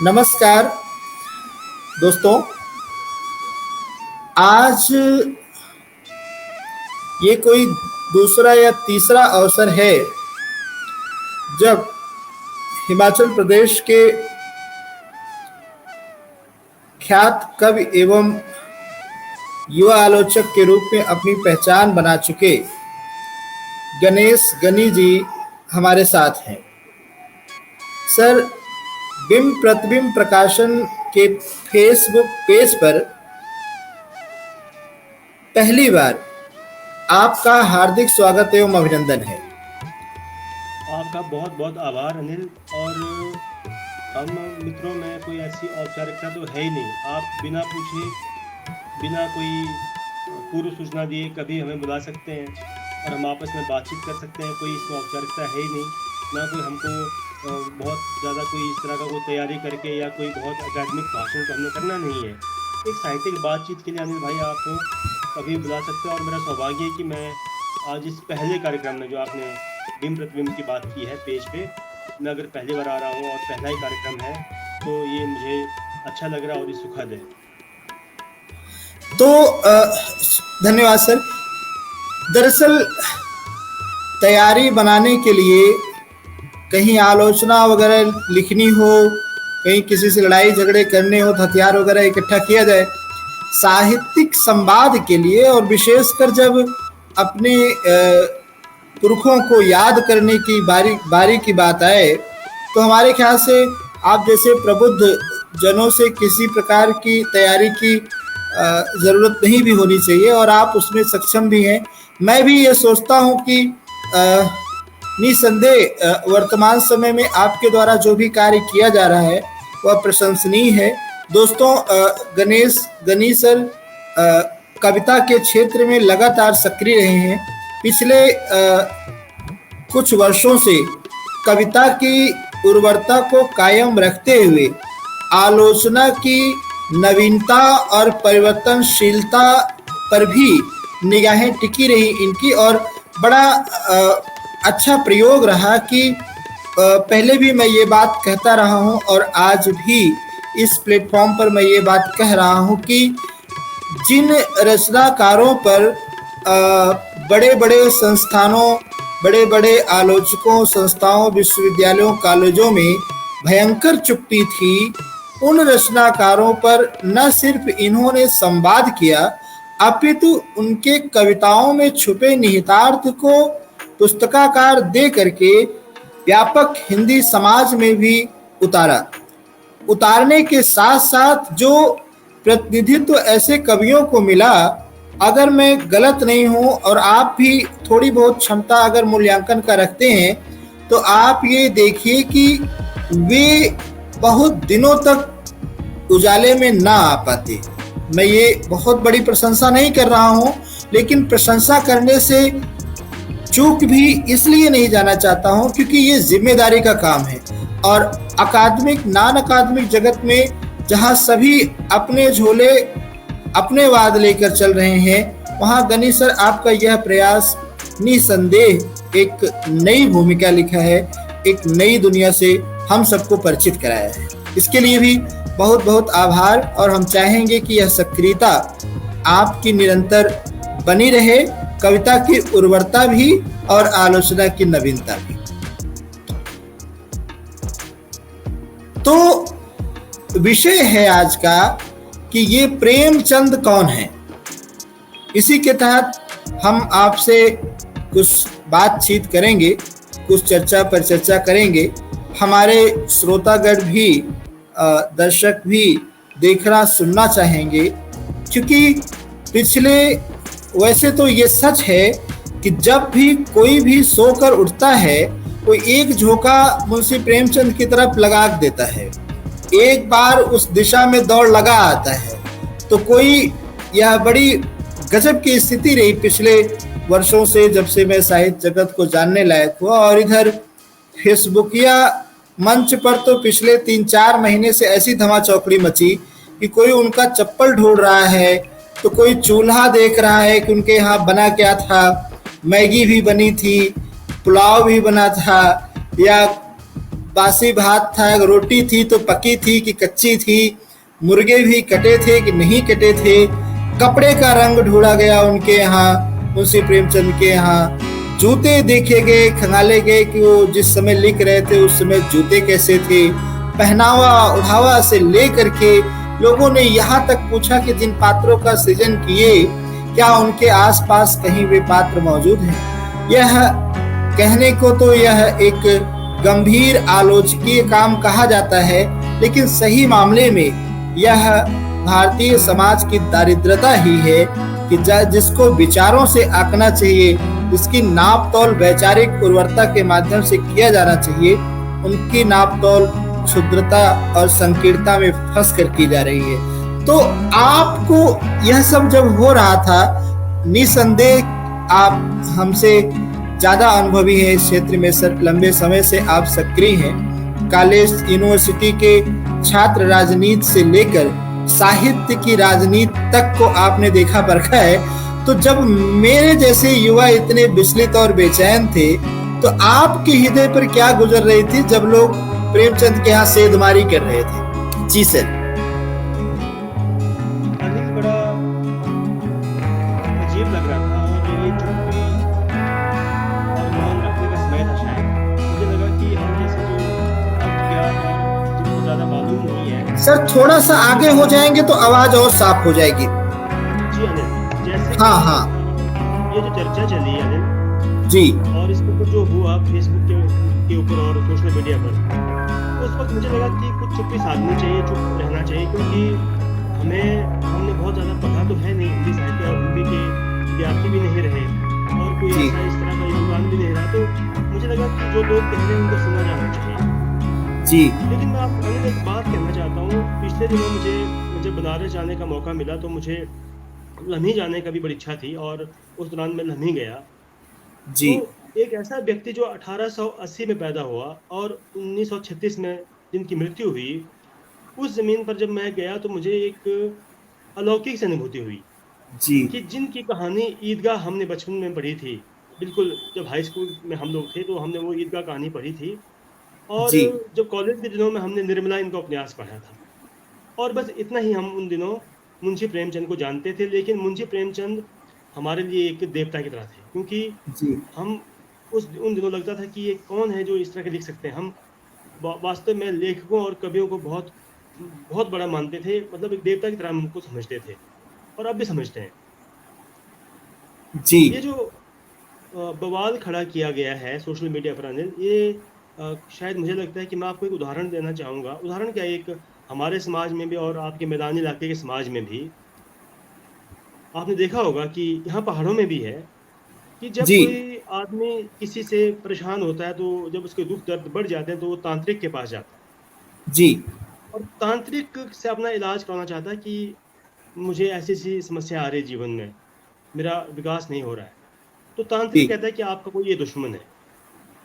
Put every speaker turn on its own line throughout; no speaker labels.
नमस्कार दोस्तों। आज ये कोई दूसरा या तीसरा अवसर है जब हिमाचल प्रदेश के ख्यात कवि एवं युवा आलोचक के रूप में अपनी पहचान बना चुके गणेश गनी जी हमारे साथ हैं। सर, बिंब प्रतिबिंब प्रकाशन के फेसबुक पेज पर पहली बार आपका हार्दिक स्वागत एवं अभिनंदन है।
आपका बहुत बहुत आभार अनिल। और हम मित्रों में कोई ऐसी औपचारिकता तो है ही नहीं। आप बिना पूछे, बिना कोई पूर्व सूचना दिए कभी हमें बुला सकते हैं और हम आपस में बातचीत कर सकते हैं। कोई इसमें औपचारिकता है ही नहीं, ना कोई हमको बहुत ज़्यादा कोई इस तरह का कोई तैयारी करके या कोई बहुत एकेडमिक भाषण तो हमने करना नहीं है। एक साहित्यिक बातचीत के लिए अनिल भाई आप कभी बुला सकते हैं। और मेरा सौभाग्य है कि मैं आज इस पहले कार्यक्रम में, जो आपने बिंब प्रतिबिंब की बात की है पेज पे, मैं अगर पहली बार आ रहा हूँ और पहला ही कार्यक्रम है तो ये मुझे अच्छा लग रहा है और ये सुखद है।
तो धन्यवाद सर। दरअसल तैयारी बनाने के लिए कहीं आलोचना वगैरह लिखनी हो, कहीं किसी से लड़ाई झगड़े करने हो, हथियार वगैरह इकट्ठा किया जाए, साहित्यिक संवाद के लिए, और विशेषकर जब अपने पुरखों को याद करने की बारी की बात आए, तो हमारे ख्याल से आप जैसे प्रबुद्ध जनों से किसी प्रकार की तैयारी की ज़रूरत नहीं भी होनी चाहिए, और आप उसमें सक्षम भी हैं। मैं भी ये सोचता हूँ कि निसंदेह वर्तमान समय में आपके द्वारा जो भी कार्य किया जा रहा है वह प्रशंसनीय है। दोस्तों, गणेश गनी सर कविता के क्षेत्र में लगातार सक्रिय रहे हैं। पिछले कुछ वर्षों से कविता की उर्वरता को कायम रखते हुए आलोचना की नवीनता और परिवर्तनशीलता पर भी निगाहें टिकी रही इनकी, और बड़ा अच्छा प्रयोग रहा कि पहले भी मैं ये बात कहता रहा हूँ और आज भी इस प्लेटफॉर्म पर मैं ये बात कह रहा हूँ कि जिन रचनाकारों पर बड़े बड़े संस्थानों, बड़े बड़े आलोचकों, संस्थाओं, विश्वविद्यालयों, कॉलेजों में भयंकर चुप्पी थी, उन रचनाकारों पर न सिर्फ इन्होंने संवाद किया, अपितु उनके कविताओं में छुपे निहितार्थ को पुस्तकाकार दे करके व्यापक हिंदी समाज में भी उतारने के साथ साथ जो प्रतिनिधित्व ऐसे कवियों को मिला, अगर मैं गलत नहीं हूं और आप भी थोड़ी बहुत क्षमता अगर मूल्यांकन का रखते हैं, तो आप ये देखिए कि वे बहुत दिनों तक उजाले में ना आ पाते। मैं ये बहुत बड़ी प्रशंसा नहीं कर रहा हूं, लेकिन प्रशंसा करने से चूक भी इसलिए नहीं जाना चाहता हूं क्योंकि ये जिम्मेदारी का काम है। और अकादमिक नॉन अकादमिक जगत में जहां सभी अपने झोले अपने वाद लेकर चल रहे हैं, वहां गनी सर आपका यह प्रयास निसंदेह एक नई भूमिका लिखा है, एक नई दुनिया से हम सबको परिचित कराया है। इसके लिए भी बहुत बहुत आभार, और हम चाहेंगे कि यह सक्रियता आपकी निरंतर बनी रहे, कविता की उर्वरता भी और आलोचना की नवीनता भी। तो विषय है आज का कि ये प्रेमचंद कौन है। इसी के तहत हम आपसे कुछ बातचीत करेंगे, कुछ चर्चा पर चर्चा करेंगे। हमारे श्रोतागण भी, दर्शक भी देखना सुनना चाहेंगे, क्योंकि पिछले, वैसे तो ये सच है कि जब भी कोई भी सोकर उठता है, कोई एक झोंका मुंशी प्रेमचंद की तरफ लगा देता है, एक बार उस दिशा में दौड़ लगा आता है। तो कोई, यह बड़ी गजब की स्थिति रही पिछले वर्षों से, जब से मैं साहित्य जगत को जानने लायक हुआ। और इधर फेसबुकिया मंच पर तो पिछले 3-4 महीने से ऐसी धमाचौकड़ी मची कि कोई उनका चप्पल ढूंढ रहा है, तो कोई चूल्हा देख रहा है कि उनके यहाँ बना क्या था, मैगी भी बनी थी, पुलाव भी बना था, या बासी भात था, रोटी थी तो पकी थी कि कच्ची थी, मुर्गे भी कटे थे कि नहीं कटे थे, कपड़े का रंग ढूंढा गया उनके यहाँ, मुंशी प्रेमचंद के यहाँ, जूते देखे गए, खंगाले गए कि वो जिस समय लिख रहे थे उस समय जूते कैसे थे, पहनावा ओढ़ावा से लेकर के लोगों ने यहाँ तक पूछा कि जिन पात्रों का सृजन किए क्या उनके आसपास कहीं वे पात्र मौजूद हैं। यह कहने को तो यह एक गंभीर आलोचकीय काम कहा जाता है, लेकिन सही मामले में यह भारतीय समाज की दारिद्रता ही है कि जिसको विचारों से आंकना चाहिए, जिसकी नाप तोल वैचारिक उर्वरता के माध्यम से किया जाना चाहिए, उनकी नाप तोल क्षुद्रता और संकीर्णता में फंस कर की जा रही है। तो आपको यह सब जब हो रहा था, निसंदेह आप हमसे ज्यादा अनुभवी है इस क्षेत्र में सर, लंबे समय से आप सक्रिय हैं, कॉलेज यूनिवर्सिटी के छात्र राजनीति से लेकर साहित्य की राजनीति तक को आपने देखा परखा है। तो जब मेरे जैसे युवा इतने विचलित और बेचैन थे, तो आपके हृदय पर क्या गुजर रही थी जब लोग प्रेमचंद के यहाँ सेधमारी कर रहे थे? जी सर।
अनिल, बड़ा अजीब लग रहा था और ये चुप भी और मौन रखने का समय था शायद। मुझे लगा कि हम जैसे जो अज्ञात और जिनको ज़्यादा मालूम नहीं है।
सर थोड़ा सा आगे हो जाएंगे तो आवाज और साफ हो जाएगी।
जी अनिल, जैसे
हाँ
ये जो चर्चा चली अनिल
जी,
और इसके ऊपर जो हुआ फेसबुक के ऊपर और सोशल मीडिया पर, उस वक्त मुझे लगा कि कुछ चुप्पी साधनी चाहिए, चुप रहना चाहिए, क्योंकि हमने बहुत ज़्यादा पढ़ा तो है नहीं हिंदी साहित्य और हिंदी के विद्यार्थी भी नहीं रहे और कोई ऐसा इस तरह का योगदान भी नहीं रहा। तो मुझे लगा कि जो लोग कह रहे हैं उनको सुना जाना चाहिए
जी।
लेकिन मैं आपको अनिल एक बात कहना चाहता हूँ। पिछले दिनों मुझे बनारस जाने का मौका मिला, तो मुझे लम्ही जाने का भी बड़ी इच्छा थी और उस दौरान मैं लम्ही गया।
जी
तो एक ऐसा व्यक्ति जो 1880 में पैदा हुआ और 1936 में जिनकी मृत्यु हुई, उस ज़मीन पर जब मैं गया तो मुझे एक अलौकिक सी अनुभूति हुई
जी
कि जिनकी कहानी ईदगाह हमने बचपन में पढ़ी थी, बिल्कुल जब हाई स्कूल में हम लोग थे तो हमने वो ईदगाह कहानी पढ़ी थी, और
जी
जब कॉलेज के दिनों में हमने निर्मला इनका उपन्यास पढ़ा था, और बस इतना ही हम उन दिनों मुंशी प्रेमचंद को जानते थे। लेकिन मुंशी प्रेमचंद हमारे लिए एक देवता की तरह थे, क्योंकि
जी
हम उन दिनों लगता था कि ये कौन है जो इस तरह के लिख सकते हैं। हम वास्तव में लेखकों और कवियों को बहुत बहुत बड़ा मानते थे, मतलब एक देवता की तरह हम उनको समझते थे और अब भी समझते हैं।
जी
ये जो बवाल खड़ा किया गया है सोशल मीडिया पर अनिल, ये शायद मुझे लगता है कि मैं आपको एक उदाहरण देना चाहूँगा। उदाहरण क्या, एक हमारे समाज में भी और आपके मैदानी इलाके के समाज में भी आपने देखा होगा कि यहाँ पहाड़ों में भी है कि जब
जी
कोई आदमी किसी से परेशान होता है, तो जब उसके दुख दर्द बढ़ जाते हैं तो वो तांत्रिक के पास जाता है
जी
और तांत्रिक से अपना इलाज कराना चाहता है कि मुझे ऐसी ऐसी समस्या आ रही है जीवन में, मेरा विकास नहीं हो रहा है। तो तांत्रिक
जी
कहता है कि आपका कोई ये दुश्मन है,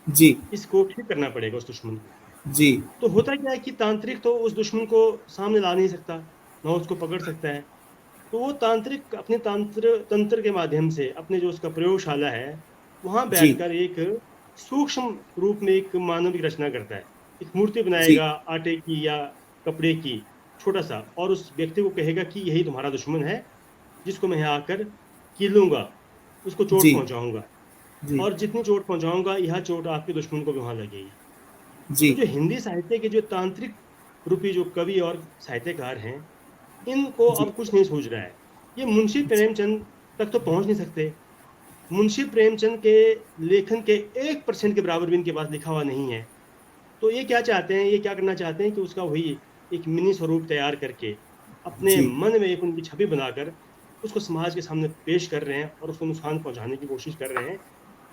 जी
इसको ठीक करना पड़ेगा उस दुश्मन को।
जी
तो होता क्या है कि तांत्रिक तो उस दुश्मन को सामने ला नहीं सकता, ना उसको पकड़ सकता है। तो वो तांत्रिक अपने तंत्र के माध्यम से, अपने जो उसका प्रयोगशाला है वहाँ
जी
बैठकर एक सूक्ष्म रूप में एक मानव की रचना करता है। एक मूर्ति
जी
बनाएगा आटे की या कपड़े की, छोटा सा, और उस व्यक्ति को कहेगा कि यही तुम्हारा दुश्मन है जिसको मैं यहाँ आकर कीलूंगा, उसको चोट
जी
पहुँचाऊंगा,
जी
और जितनी चोट पहुँचाऊंगा यह चोट आपके दुश्मन को भी वहाँ लगेगी।
जी
तो जो हिंदी साहित्य के जो तांत्रिक रूपी जो कवि और साहित्यकार हैं, इनको
जी
अब कुछ नहीं सूझ रहा है। ये मुंशी प्रेमचंद तक तो पहुंच नहीं सकते। मुंशी प्रेमचंद के लेखन के 1% के बराबर भी इनके पास लिखा हुआ नहीं है। तो ये क्या चाहते हैं, ये क्या करना चाहते हैं कि उसका वही एक मिनी स्वरूप तैयार करके अपने
जी
मन में एक उनकी छवि बनाकर उसको समाज के सामने पेश कर रहे हैं और उसको नुकसान पहुंचाने की कोशिश कर रहे हैं।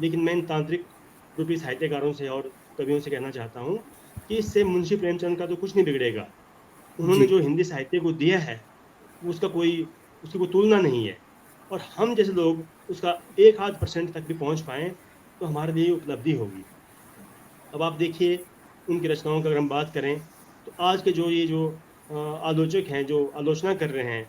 लेकिन मैं इन तांत्रिक रूपी साहित्यकारों से और कवियों से कहना चाहता हूँ कि इससे मुंशी प्रेमचंद का तो कुछ नहीं बिगड़ेगा। उन्होंने
जी
जो हिंदी साहित्य को दिया है उसकी कोई तुलना नहीं है, और हम जैसे लोग उसका 1-8% तक भी पहुंच पाएँ तो हमारे लिए उपलब्धि होगी। अब आप देखिए उनकी रचनाओं की अगर हम बात करें तो आज के जो आलोचक हैं जो आलोचना कर रहे हैं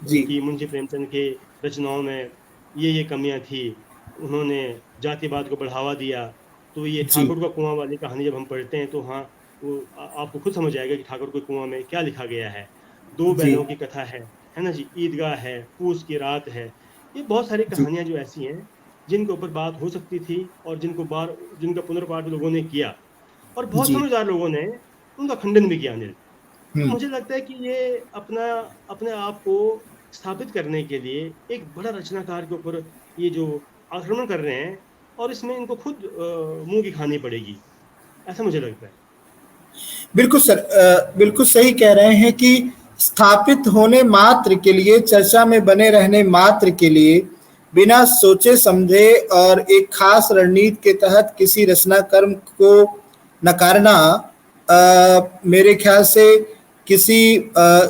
जी
कि मुंशी प्रेमचंद के रचनाओं में ये कमियां थी, उन्होंने जातिवाद को बढ़ावा दिया, तो ये
जी
ठाकुर का कुआं वाली कहानी जब हम पढ़ते हैं तो हाँ, वो आपको खुद समझ आएगा कि ठाकुर के कुआं में क्या लिखा गया है। दो
जी
बैलों की कथा है ना जी, ईदगाह है, पूस की रात है। ये बहुत सारी
जी
कहानियां जो ऐसी हैं जिनके ऊपर बात हो सकती थी, और जिनका पुनर्पाठ लोगों ने किया, और बहुत
जी।
समझदार लोगों ने उनका खंडन भी किया अनिल। तो
हम्म।
मुझे लगता है कि ये अपना अपने आप को स्थापित करने के लिए एक बड़ा रचनाकार के ऊपर ये जो आक्रमण कर रहे हैं, और इसमें इनको खुद मुंह की खानी पड़ेगी, ऐसा मुझे लगता है।
बिल्कुल सर, बिल्कुल सही कह रहे हैं कि स्थापित होने मात्र के लिए, चर्चा में बने रहने मात्र के लिए, बिना सोचे समझे और एक खास रणनीति के तहत किसी रचना कर्म को नकारना मेरे ख्याल से किसी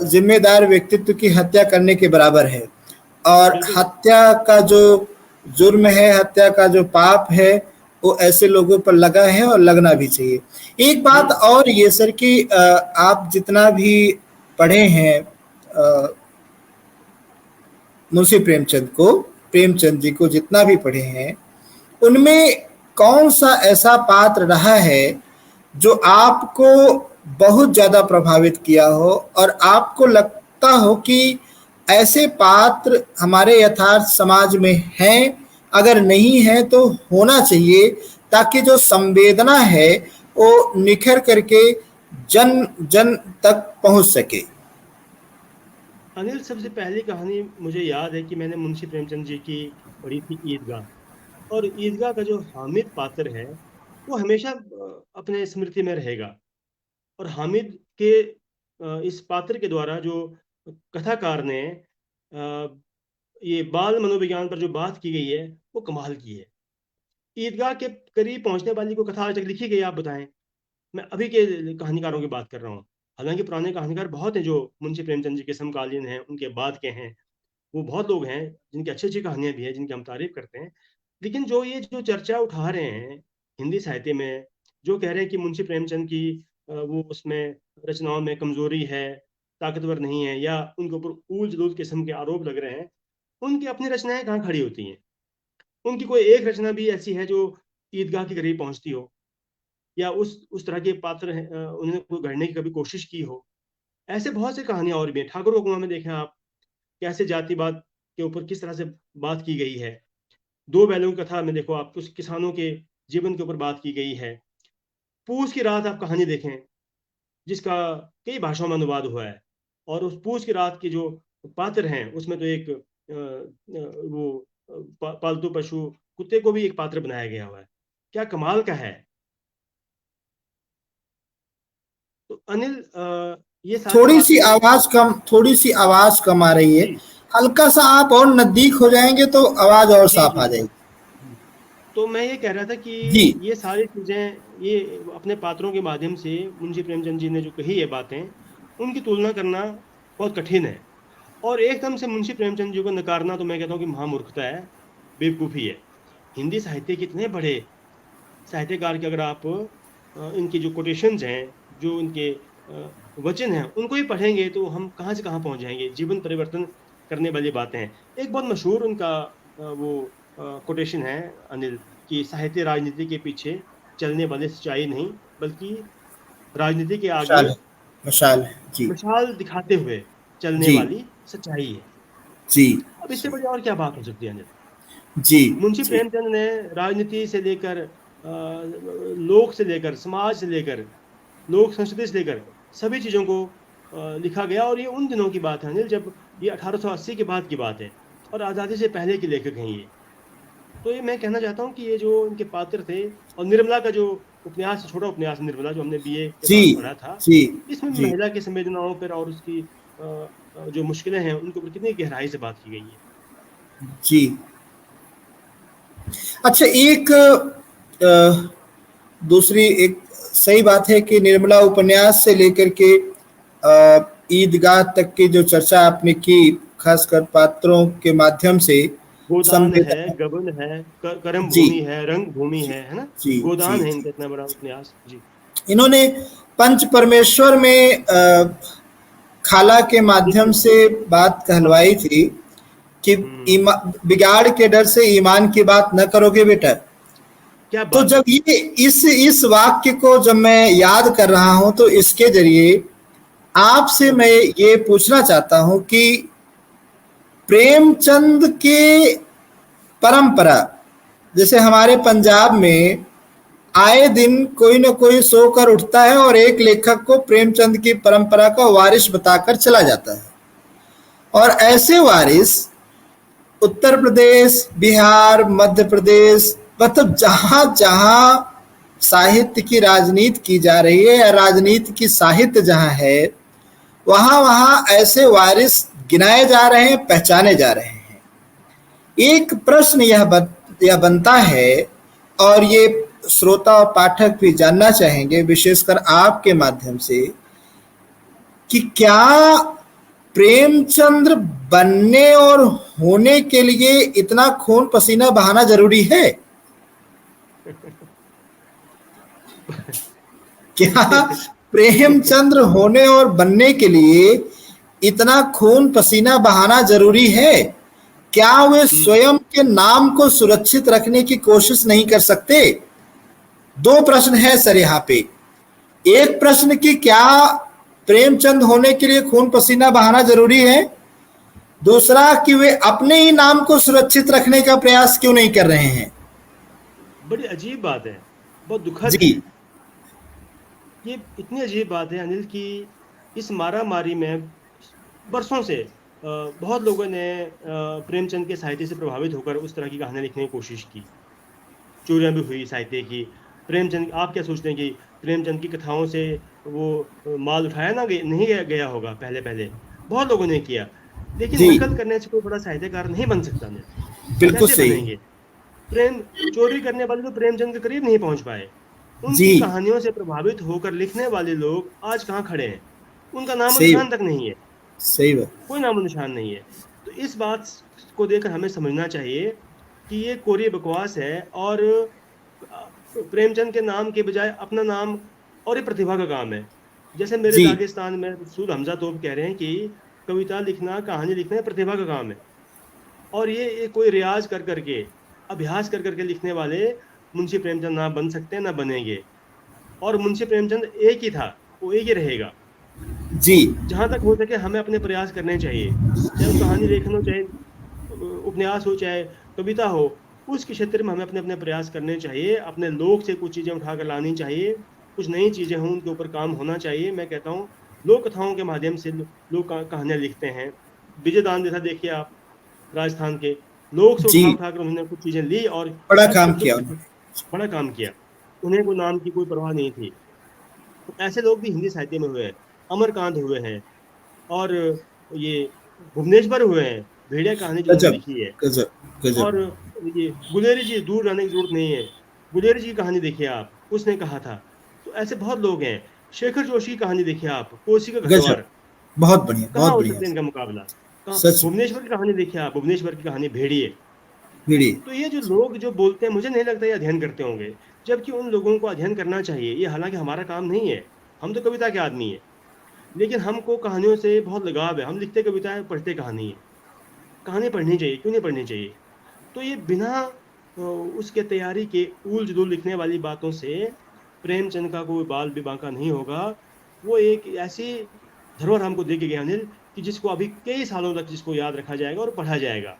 जिम्मेदार व्यक्तित्व की हत्या करने के बराबर है। और
बिल्कुल सर।
हत्या का जो जुर्म है, हत्या का जो पाप है, वो ऐसे लोगों पर लगा है और लगना भी चाहिए। एक बात
हम्म।
और ये सर कि आप जितना भी पढ़े हैं मुंशी प्रेमचंद को, प्रेमचंद जी को जितना भी पढ़े हैं, उनमें कौन सा ऐसा पात्र रहा है जो आपको बहुत ज्यादा प्रभावित किया हो और आपको लगता हो कि ऐसे पात्र हमारे यथार्थ समाज में हैं, अगर नहीं है तो होना चाहिए, ताकि जो संवेदना है वो निखर करके जन जन तक पहुंच सके।
अनिल, सबसे पहली कहानी मुझे याद है कि मैंने मुंशी प्रेमचंद जी की पढ़ी थी, ईदगाह। और ईदगाह का जो हामिद पात्र है वो हमेशा अपने स्मृति में रहेगा। और हामिद के इस पात्र के द्वारा जो कथाकार ने ये बाल मनोविज्ञान पर जो बात की गई है वो कमाल की है। ईदगाह के करीब पहुंचने वाली को कथा आज तक लिखी गई, आप बताएं। मैं अभी के कहानीकारों की बात कर रहा हूँ। हालांकि पुराने कहानीकार बहुत हैं जो मुंशी प्रेमचंद जी के समकालीन हैं, उनके बाद के हैं। वो बहुत लोग हैं जिनकी अच्छी अच्छी कहानियां भी हैं, जिनकी हम तारीफ करते हैं। लेकिन जो ये जो चर्चा उठा रहे हैं हिंदी साहित्य में, जो कह रहे हैं कि मुंशी प्रेमचंद की वो उसमें रचनाओं में कमजोरी है, ताकतवर नहीं है, या उनके ऊपर ऊल जलूल किस्म के आरोप लग रहे हैं, उनकी अपनी रचनाएं कहाँ खड़ी होती हैं? उनकी कोई एक रचना भी ऐसी है जो ईदगाह के करीब पहुंचती हो, या उस तरह के पात्र हैं, उन्होंने कोई गढ़ने की कभी कोशिश की हो? ऐसे बहुत सी कहानियां और भी हैं। ठाकुर का कुआं में देखें आप, कैसे जातिवाद के ऊपर किस तरह से बात की गई है। दो बैलों की कथा में देखो आप, कुछ किसानों के जीवन के ऊपर बात की गई है। पूस की रात आप कहानी देखें, जिसका कई भाषाओं में अनुवाद हुआ है। और उस पूस की रात के जो पात्र हैं उसमें तो एक वो पालतू पशु कुत्ते को भी एक पात्र बनाया गया हुआ है। क्या कमाल का है! तो अनिल, ये सारी बातें।
थोड़ी सी आवाज कम आ रही है।
जी
हल्का सा आप और नजदीक हो जाएंगे तो आवाज और
जी
साफ
जी
आ
जी।
जाएगी।
तो मैं ये कह रहा था कि
जी
ये सारी चीजें, ये अपने पात्रों के माध्यम से मुंशी प्रेमचंद जी ने जो कही है बातें, उनकी तुलना करना बहुत कठिन है। और एकदम से मुंशी प्रेमचंद जी को नकारना तो मैं कहता हूँ कि महामूर्खता है, बेवकूफ़ी है। हिंदी साहित्य के इतने बड़े साहित्यकार के अगर आप इनकी जो कोटेशंस हैं, जो इनके वचन हैं, उनको ही पढ़ेंगे तो हम कहाँ से कहाँ पहुँच जाएंगे। जीवन परिवर्तन करने वाली बातें हैं। एक बहुत मशहूर उनका वो कोटेशन है अनिल, कि साहित्य राजनीति के पीछे चलने वाली सच्चाई नहीं, बल्कि राजनीति के आगे
मशाल है, मशाल है। जी
मशाल दिखाते हुए चलने
जी
वाली सच्चाई है।
जी
अब इससे
जी
बड़ी और क्या बात हो सकती है अनिल?
जी
मुंशी
जी
प्रेमचंद ने राजनीति से लेकर, लोक से लेकर, समाज से लेकर, लोक संस्कृति से लेकर सभी चीजों को लिखा गया। और ये उन दिनों की बात है अनिल, जब ये 1880 के बाद की बात है, और आज़ादी से पहले के लेखक हैं ये। तो ये मैं कहना चाहता हूँ कि ये जो इनके पात्र थे, और निर्मला का जो उपन्यास, छोटा उपन्यास निर्मला, जो हमने बीए के
जी
दौरान पढ़ा था,
जी
इसमें
जी
महिला की संवेदनाओं पर और उसकी जो मुश्किलें हैं उनके ऊपर कितनी गहराई से बात की गई है।
जी। अच्छा, एक दूसरी एक सही बात है कि निर्मला उपन्यास से लेकर के ईदगाह तक की जो चर्चा आपने की, खासकर पात्रों के माध्यम से
गोदान है,
संवेदना।
गबन है, कर्म
जी
भूमि है, रंग भूमि
जी
है ना।
जी जी
गोदान है
जी।
इनका इतना बड़ा उपन्यास जी।
इन्होंने पंच परमेश्वर में खाला के माध्यम
बिल्कुल।
से बात
हाँ
कहलवाई
हाँ।
थी कि
हम्म।
बिगाड़ के डर से ईमान की बात न करोगे बेटा।
क्या
तो
बात
जब
है।
ये इस वाक्य को जब मैं याद कर रहा हूं तो इसके जरिए आपसे मैं ये पूछना चाहता हूं कि प्रेमचंद के परंपरा, जैसे हमारे पंजाब में आए दिन कोई न कोई सोकर उठता है और एक लेखक को प्रेमचंद की परंपरा का वारिस बताकर चला जाता है, और ऐसे वारिस उत्तर प्रदेश, बिहार, मध्य प्रदेश, मतलब जहां जहां साहित्य की राजनीति की जा रही है या राजनीति की साहित्य जहां है, वहां वहां ऐसे वारिस गिनाए जा रहे हैं, पहचाने जा रहे हैं। एक प्रश्न यह बनता है, और ये श्रोता और पाठक भी जानना चाहेंगे विशेषकर आपके माध्यम से, कि क्या प्रेमचंद्र बनने और होने के लिए इतना खून पसीना बहाना जरूरी है? क्या प्रेमचंद्र होने और बनने के लिए इतना खून पसीना बहाना जरूरी है? क्या वे स्वयं के नाम को सुरक्षित रखने की कोशिश नहीं कर सकते? दो प्रश्न है सर यहाँ पे। एक प्रश्न कि क्या प्रेमचंद होने के लिए खून पसीना बहाना जरूरी है, दूसरा कि वे अपने ही नाम को सुरक्षित रखने का प्रयास क्यों नहीं कर रहे हैं?
बड़ी अजीब बात है, बहुत दुखद है।
जी
ये इतनी अजीब बात है अनिल कि इस मारा मारी में बरसों से बहुत लोगों ने प्रेमचंद के साहित्य से प्रभावित होकर उस तरह की कहानियां लिखने की कोशिश की, चोरियां भी हुई साहित्य की। प्रेमचंद, आप क्या सोचते हैं कि प्रेमचंद की कथाओं से वो माल उठाया नहीं गया होगा? पहले पहले बहुत लोगों ने किया, लेकिन
जी
नकल करने से कोई बड़ा साहित्यकार नहीं बन सकता। ने
बिल्कुल
कैसे
सही।
बनेंगे? प्रेम चोरी करने वाले तो प्रेमचंद के करीब नहीं पहुंच पाए।
जी
उनकी कहानियों से प्रभावित होकर लिखने वाले लोग आज कहाँ खड़े हैं? उनका नामो
सही
निशान तक नहीं है,
सही बात।
कोई नामो निशान नहीं है। तो इस बात को देखकर हमें समझना चाहिए कि ये कोरी बकवास है, और प्रेमचंद के नाम के बजाय अपना नाम, और ये प्रतिभा का काम है। जैसे मेरे
जी
दागिस्तान में रसूल हमजा तोप कह रहे हैं कि कविता लिखना, कहानी लिखना प्रतिभा का काम है, और ये कोई रियाज कर करके, अभ्यास कर करके लिखने वाले मुंशी प्रेमचंद ना बन सकते, ना बनेंगे। और मुंशी प्रेमचंद एक ही था, वो एक ही रहेगा।
जी
जहां तक हो सके हमें अपने प्रयास करने चाहिए, चाहे वो कहानी लेखन हो, चाहे उपन्यास हो, चाहे कविता हो, उस क्षेत्र में हमें अपने अपने प्रयास करने चाहिए। अपने लोक से कुछ चीज़ें उठाकर लानी चाहिए, कुछ नई चीज़ें हों उनके ऊपर काम होना चाहिए। मैं कहता हूँ लोक कथाओं के माध्यम से लोग कहानियाँ लिखते हैं। विजय दान जैसा देखिए आप, राजस्थान के लोग से
जी
उठाकर उन्होंने कुछ चीज़ें ली और
बड़ा
छप
काम
छप
किया
छप छप
उन्होंने।
बड़ा काम किया। उन्हें कोई नाम की कोई परवाह नहीं थी। तो ऐसे लोग भी हिंदी साहित्य में हुए हैं। अमरकांत हुए हैं, और ये भुवनेश्वर हुए हैं, भेड़िया कहानी जिन्होंने
गजब
लिखी है।
गजब गजब।
और ये गुलेरी जी, दूर जाने की जरूरत नहीं है, गुलेरी जी की कहानी देखिए आप, उसने कहा था। तो ऐसे बहुत लोग हैं। शेखर जोशी की कहानी देखिए आप, कोसी का
गजब,
घटवार,
बहुत बढ़िया
कहाँ
बहुत
हो
बढ़िया।
सकते हैं इनका मुकाबला? कहाँ?
सच में।
भुवनेश्वर की कहानी देखिए आप, भुवनेश्वर की कहानी भेड़िए।
बीड़ी।
तो ये जो लोग जो बोलते हैं, मुझे नहीं लगता ये अध्ययन करते होंगे, जबकि उन लोगों को अध्ययन करना चाहिए। ये हालांकि हमारा काम नहीं है, हम तो कविता के आदमी हैं, लेकिन हमको कहानियों से बहुत लगाव है। हम लिखते कविताएं, पढ़ते कहानी है। कहानी पढ़नी चाहिए, क्यों नहीं पढ़नी चाहिए? तो ये बिना उसके तैयारी के ऊल जुलूल लिखने वाली बातों से प्रेमचंद का कोई बाल भी बांका नहीं होगा। वो एक ऐसी धरोहर हमको दे के गया अनिल, कि जिसको अभी कई सालों तक जिसको याद रखा जाएगा और पढ़ा जाएगा।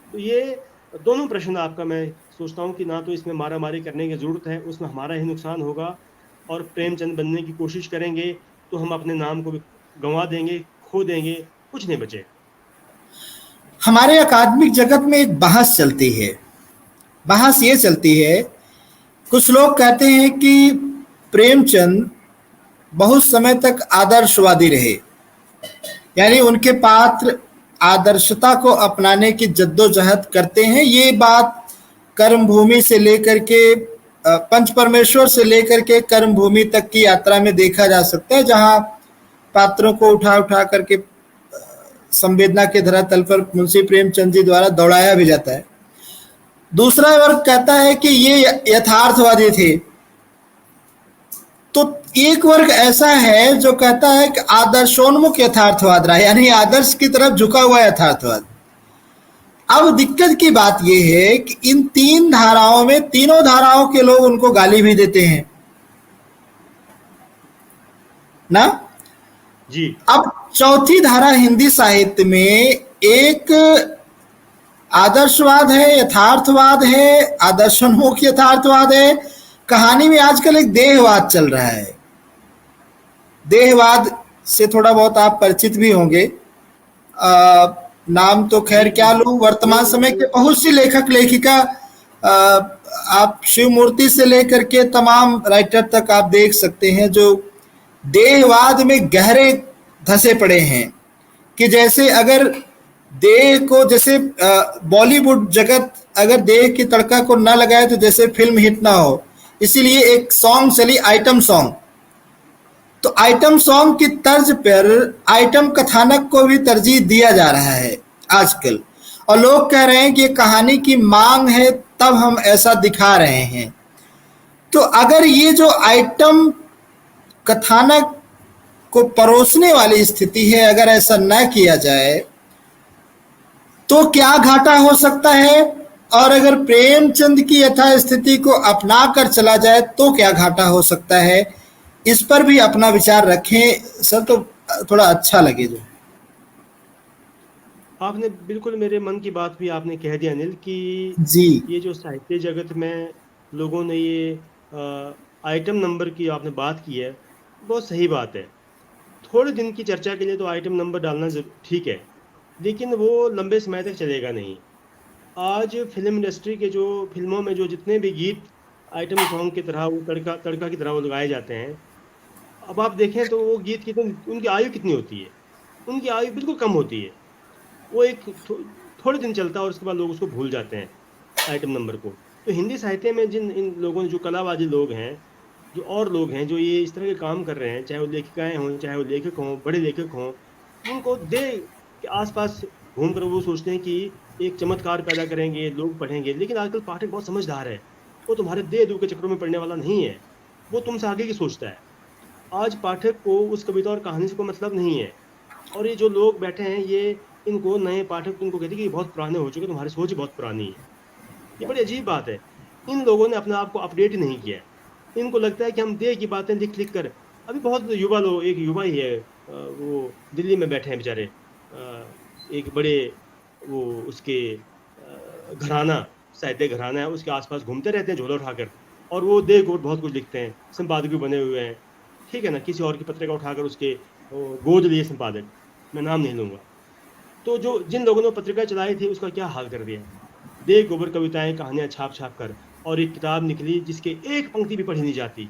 तो ये दोनों प्रश्न आपका, मैं सोचता हूँ कि ना तो इसमें मारा मारी करने की जरूरत है, उसमें हमारा ही नुकसान होगा, और प्रेमचंद बनने की कोशिश करेंगे तो हम अपने नाम को भी गंवा देंगे, खो देंगे, कुछ नहीं बचेगा।
हमारे अकादमिक जगत में एक बहस चलती है। बहस ये चलती है, कुछ लोग कहते हैं कि प्रेमचंद बहुत समय तक आदर्शवादी रहे, यानी उनके पात्र आदर्शता को अपनाने की जद्दोजहद करते हैं। ये बात कर्मभूमि से लेकर के पंच परमेश्वर से लेकर के कर्मभूमि तक की यात्रा में देखा जा सकता है, जहां पात्रों को उठा उठा करके संवेदना के धरातल पर मुंशी प्रेमचंद जी द्वारा दौड़ाया भी जाता है। दूसरा वर्ग कहता है कि ये यथार्थवादी थे। तो एक वर्ग ऐसा है जो कहता है कि आदर्शोन्मुख यथार्थवाद रहा, यानी आदर्श की तरफ झुका हुआ यथार्थवाद। अब दिक्कत की बात यह है कि इन तीन धाराओं में तीनों धाराओं के लोग उनको गाली भी देते हैं ना।
जी।
अब चौथी धारा हिंदी साहित्य में एक आदर्शवाद है, यथार्थवाद है, आदर्शोन्मुख यथार्थवाद है। कहानी में आजकल एक देहवाद चल रहा है। देहवाद से थोड़ा बहुत आप परिचित भी होंगे। नाम तो खैर
जी,
क्या लूं, वर्तमान समय के बहुत सी लेखक लेखिका, आप शिव मूर्ति से लेकर के तमाम राइटर तक आप देख सकते हैं जो देहवाद में गहरे धसे पड़े हैं। कि जैसे अगर देह को, जैसे बॉलीवुड जगत अगर देह की तड़का को ना लगाए तो जैसे फिल्म हिट ना हो। इसीलिए एक सॉन्ग चली, आइटम सॉन्ग। तो आइटम सॉन्ग की तर्ज पर आइटम कथानक को भी तरजीह दिया जा रहा है आजकल। और लोग कह रहे हैं कि ये कहानी की मांग है, तब हम ऐसा दिखा रहे हैं। तो अगर ये जो आइटम कथानक को परोसने वाली स्थिति है, अगर ऐसा न किया जाए तो क्या घाटा हो सकता है, और अगर प्रेमचंद की यथास्थिति को अपना कर चला जाए तो क्या घाटा हो सकता है, इस पर भी अपना विचार रखें सर, तो थोड़ा अच्छा लगे। जो
आपने बिल्कुल मेरे मन की बात भी आपने कह दिया अनिल, कि
जी
ये जो साहित्य जगत में लोगों ने ये आइटम नंबर की आपने बात की है, बहुत सही बात है। थोड़े दिन की चर्चा के लिए तो आइटम नंबर डालना ठीक है, लेकिन वो लंबे समय तक चलेगा नहीं। आज फिल्म इंडस्ट्री के जो फिल्मों में जो जितने भी गीत आइटम सॉन्ग की तरह, वो तड़का तड़का की तरह वो लगाए जाते हैं, अब आप देखें तो वो गीत कितने, उनकी आयु कितनी होती है? उनकी आयु बिल्कुल कम होती है। वो एक थोड़े दिन चलता है और उसके बाद लोग उसको भूल जाते हैं, आइटम नंबर को। तो हिंदी साहित्य में जिन इन लोगों ने, जो कलाबाजी लोग हैं, जो और लोग हैं जो ये इस तरह के काम कर रहे हैं, चाहे वो लेखिकाएं हों, चाहे वो लेखक हों, बड़े लेखक हों, उनको दे के आसपास घूम कर वो सोचते हैं कि एक चमत्कार पैदा करेंगे, लोग पढ़ेंगे। लेकिन आजकल पाठक बहुत समझदार है, वो तुम्हारे दे दू के चक्रों में पड़ने वाला नहीं है, वो तुमसे आगे की सोचता है। आज पाठक को उस कविता और कहानी से कोई मतलब नहीं है। और ये जो लोग बैठे हैं, ये इनको नए पाठक इनको कहते हैं कि ये बहुत पुराने हो चुके, तुम्हारी सोच बहुत पुरानी है। ये बड़ी अजीब बात है। इन लोगों ने अपने आप को अपडेट नहीं किया है। इनको लगता है कि हम देह की बातें लिख लिख कर, अभी बहुत युवा लोग, एक युवा ही है, वो दिल्ली में बैठे हैं बेचारे, एक बड़े वो उसके घराना, साहित्य घराना है, उसके आसपास घूमते रहते हैं झोला उठाकर, और वो देह को बहुत कुछ लिखते हैं, संपादक भी बने हुए हैं, ठीक है ना। किसी और की पत्रिका उठाकर उसके गोद लिए संपादक, मैं नाम नहीं लूंगा। तो जो जिन लोगों ने पत्रिका चलाई थी उसका क्या हाल कर दिया, दे गोबर कविताएं कहानियां छाप छाप कर, और एक किताब निकली जिसके एक पंक्ति भी पढ़ी नहीं जाती।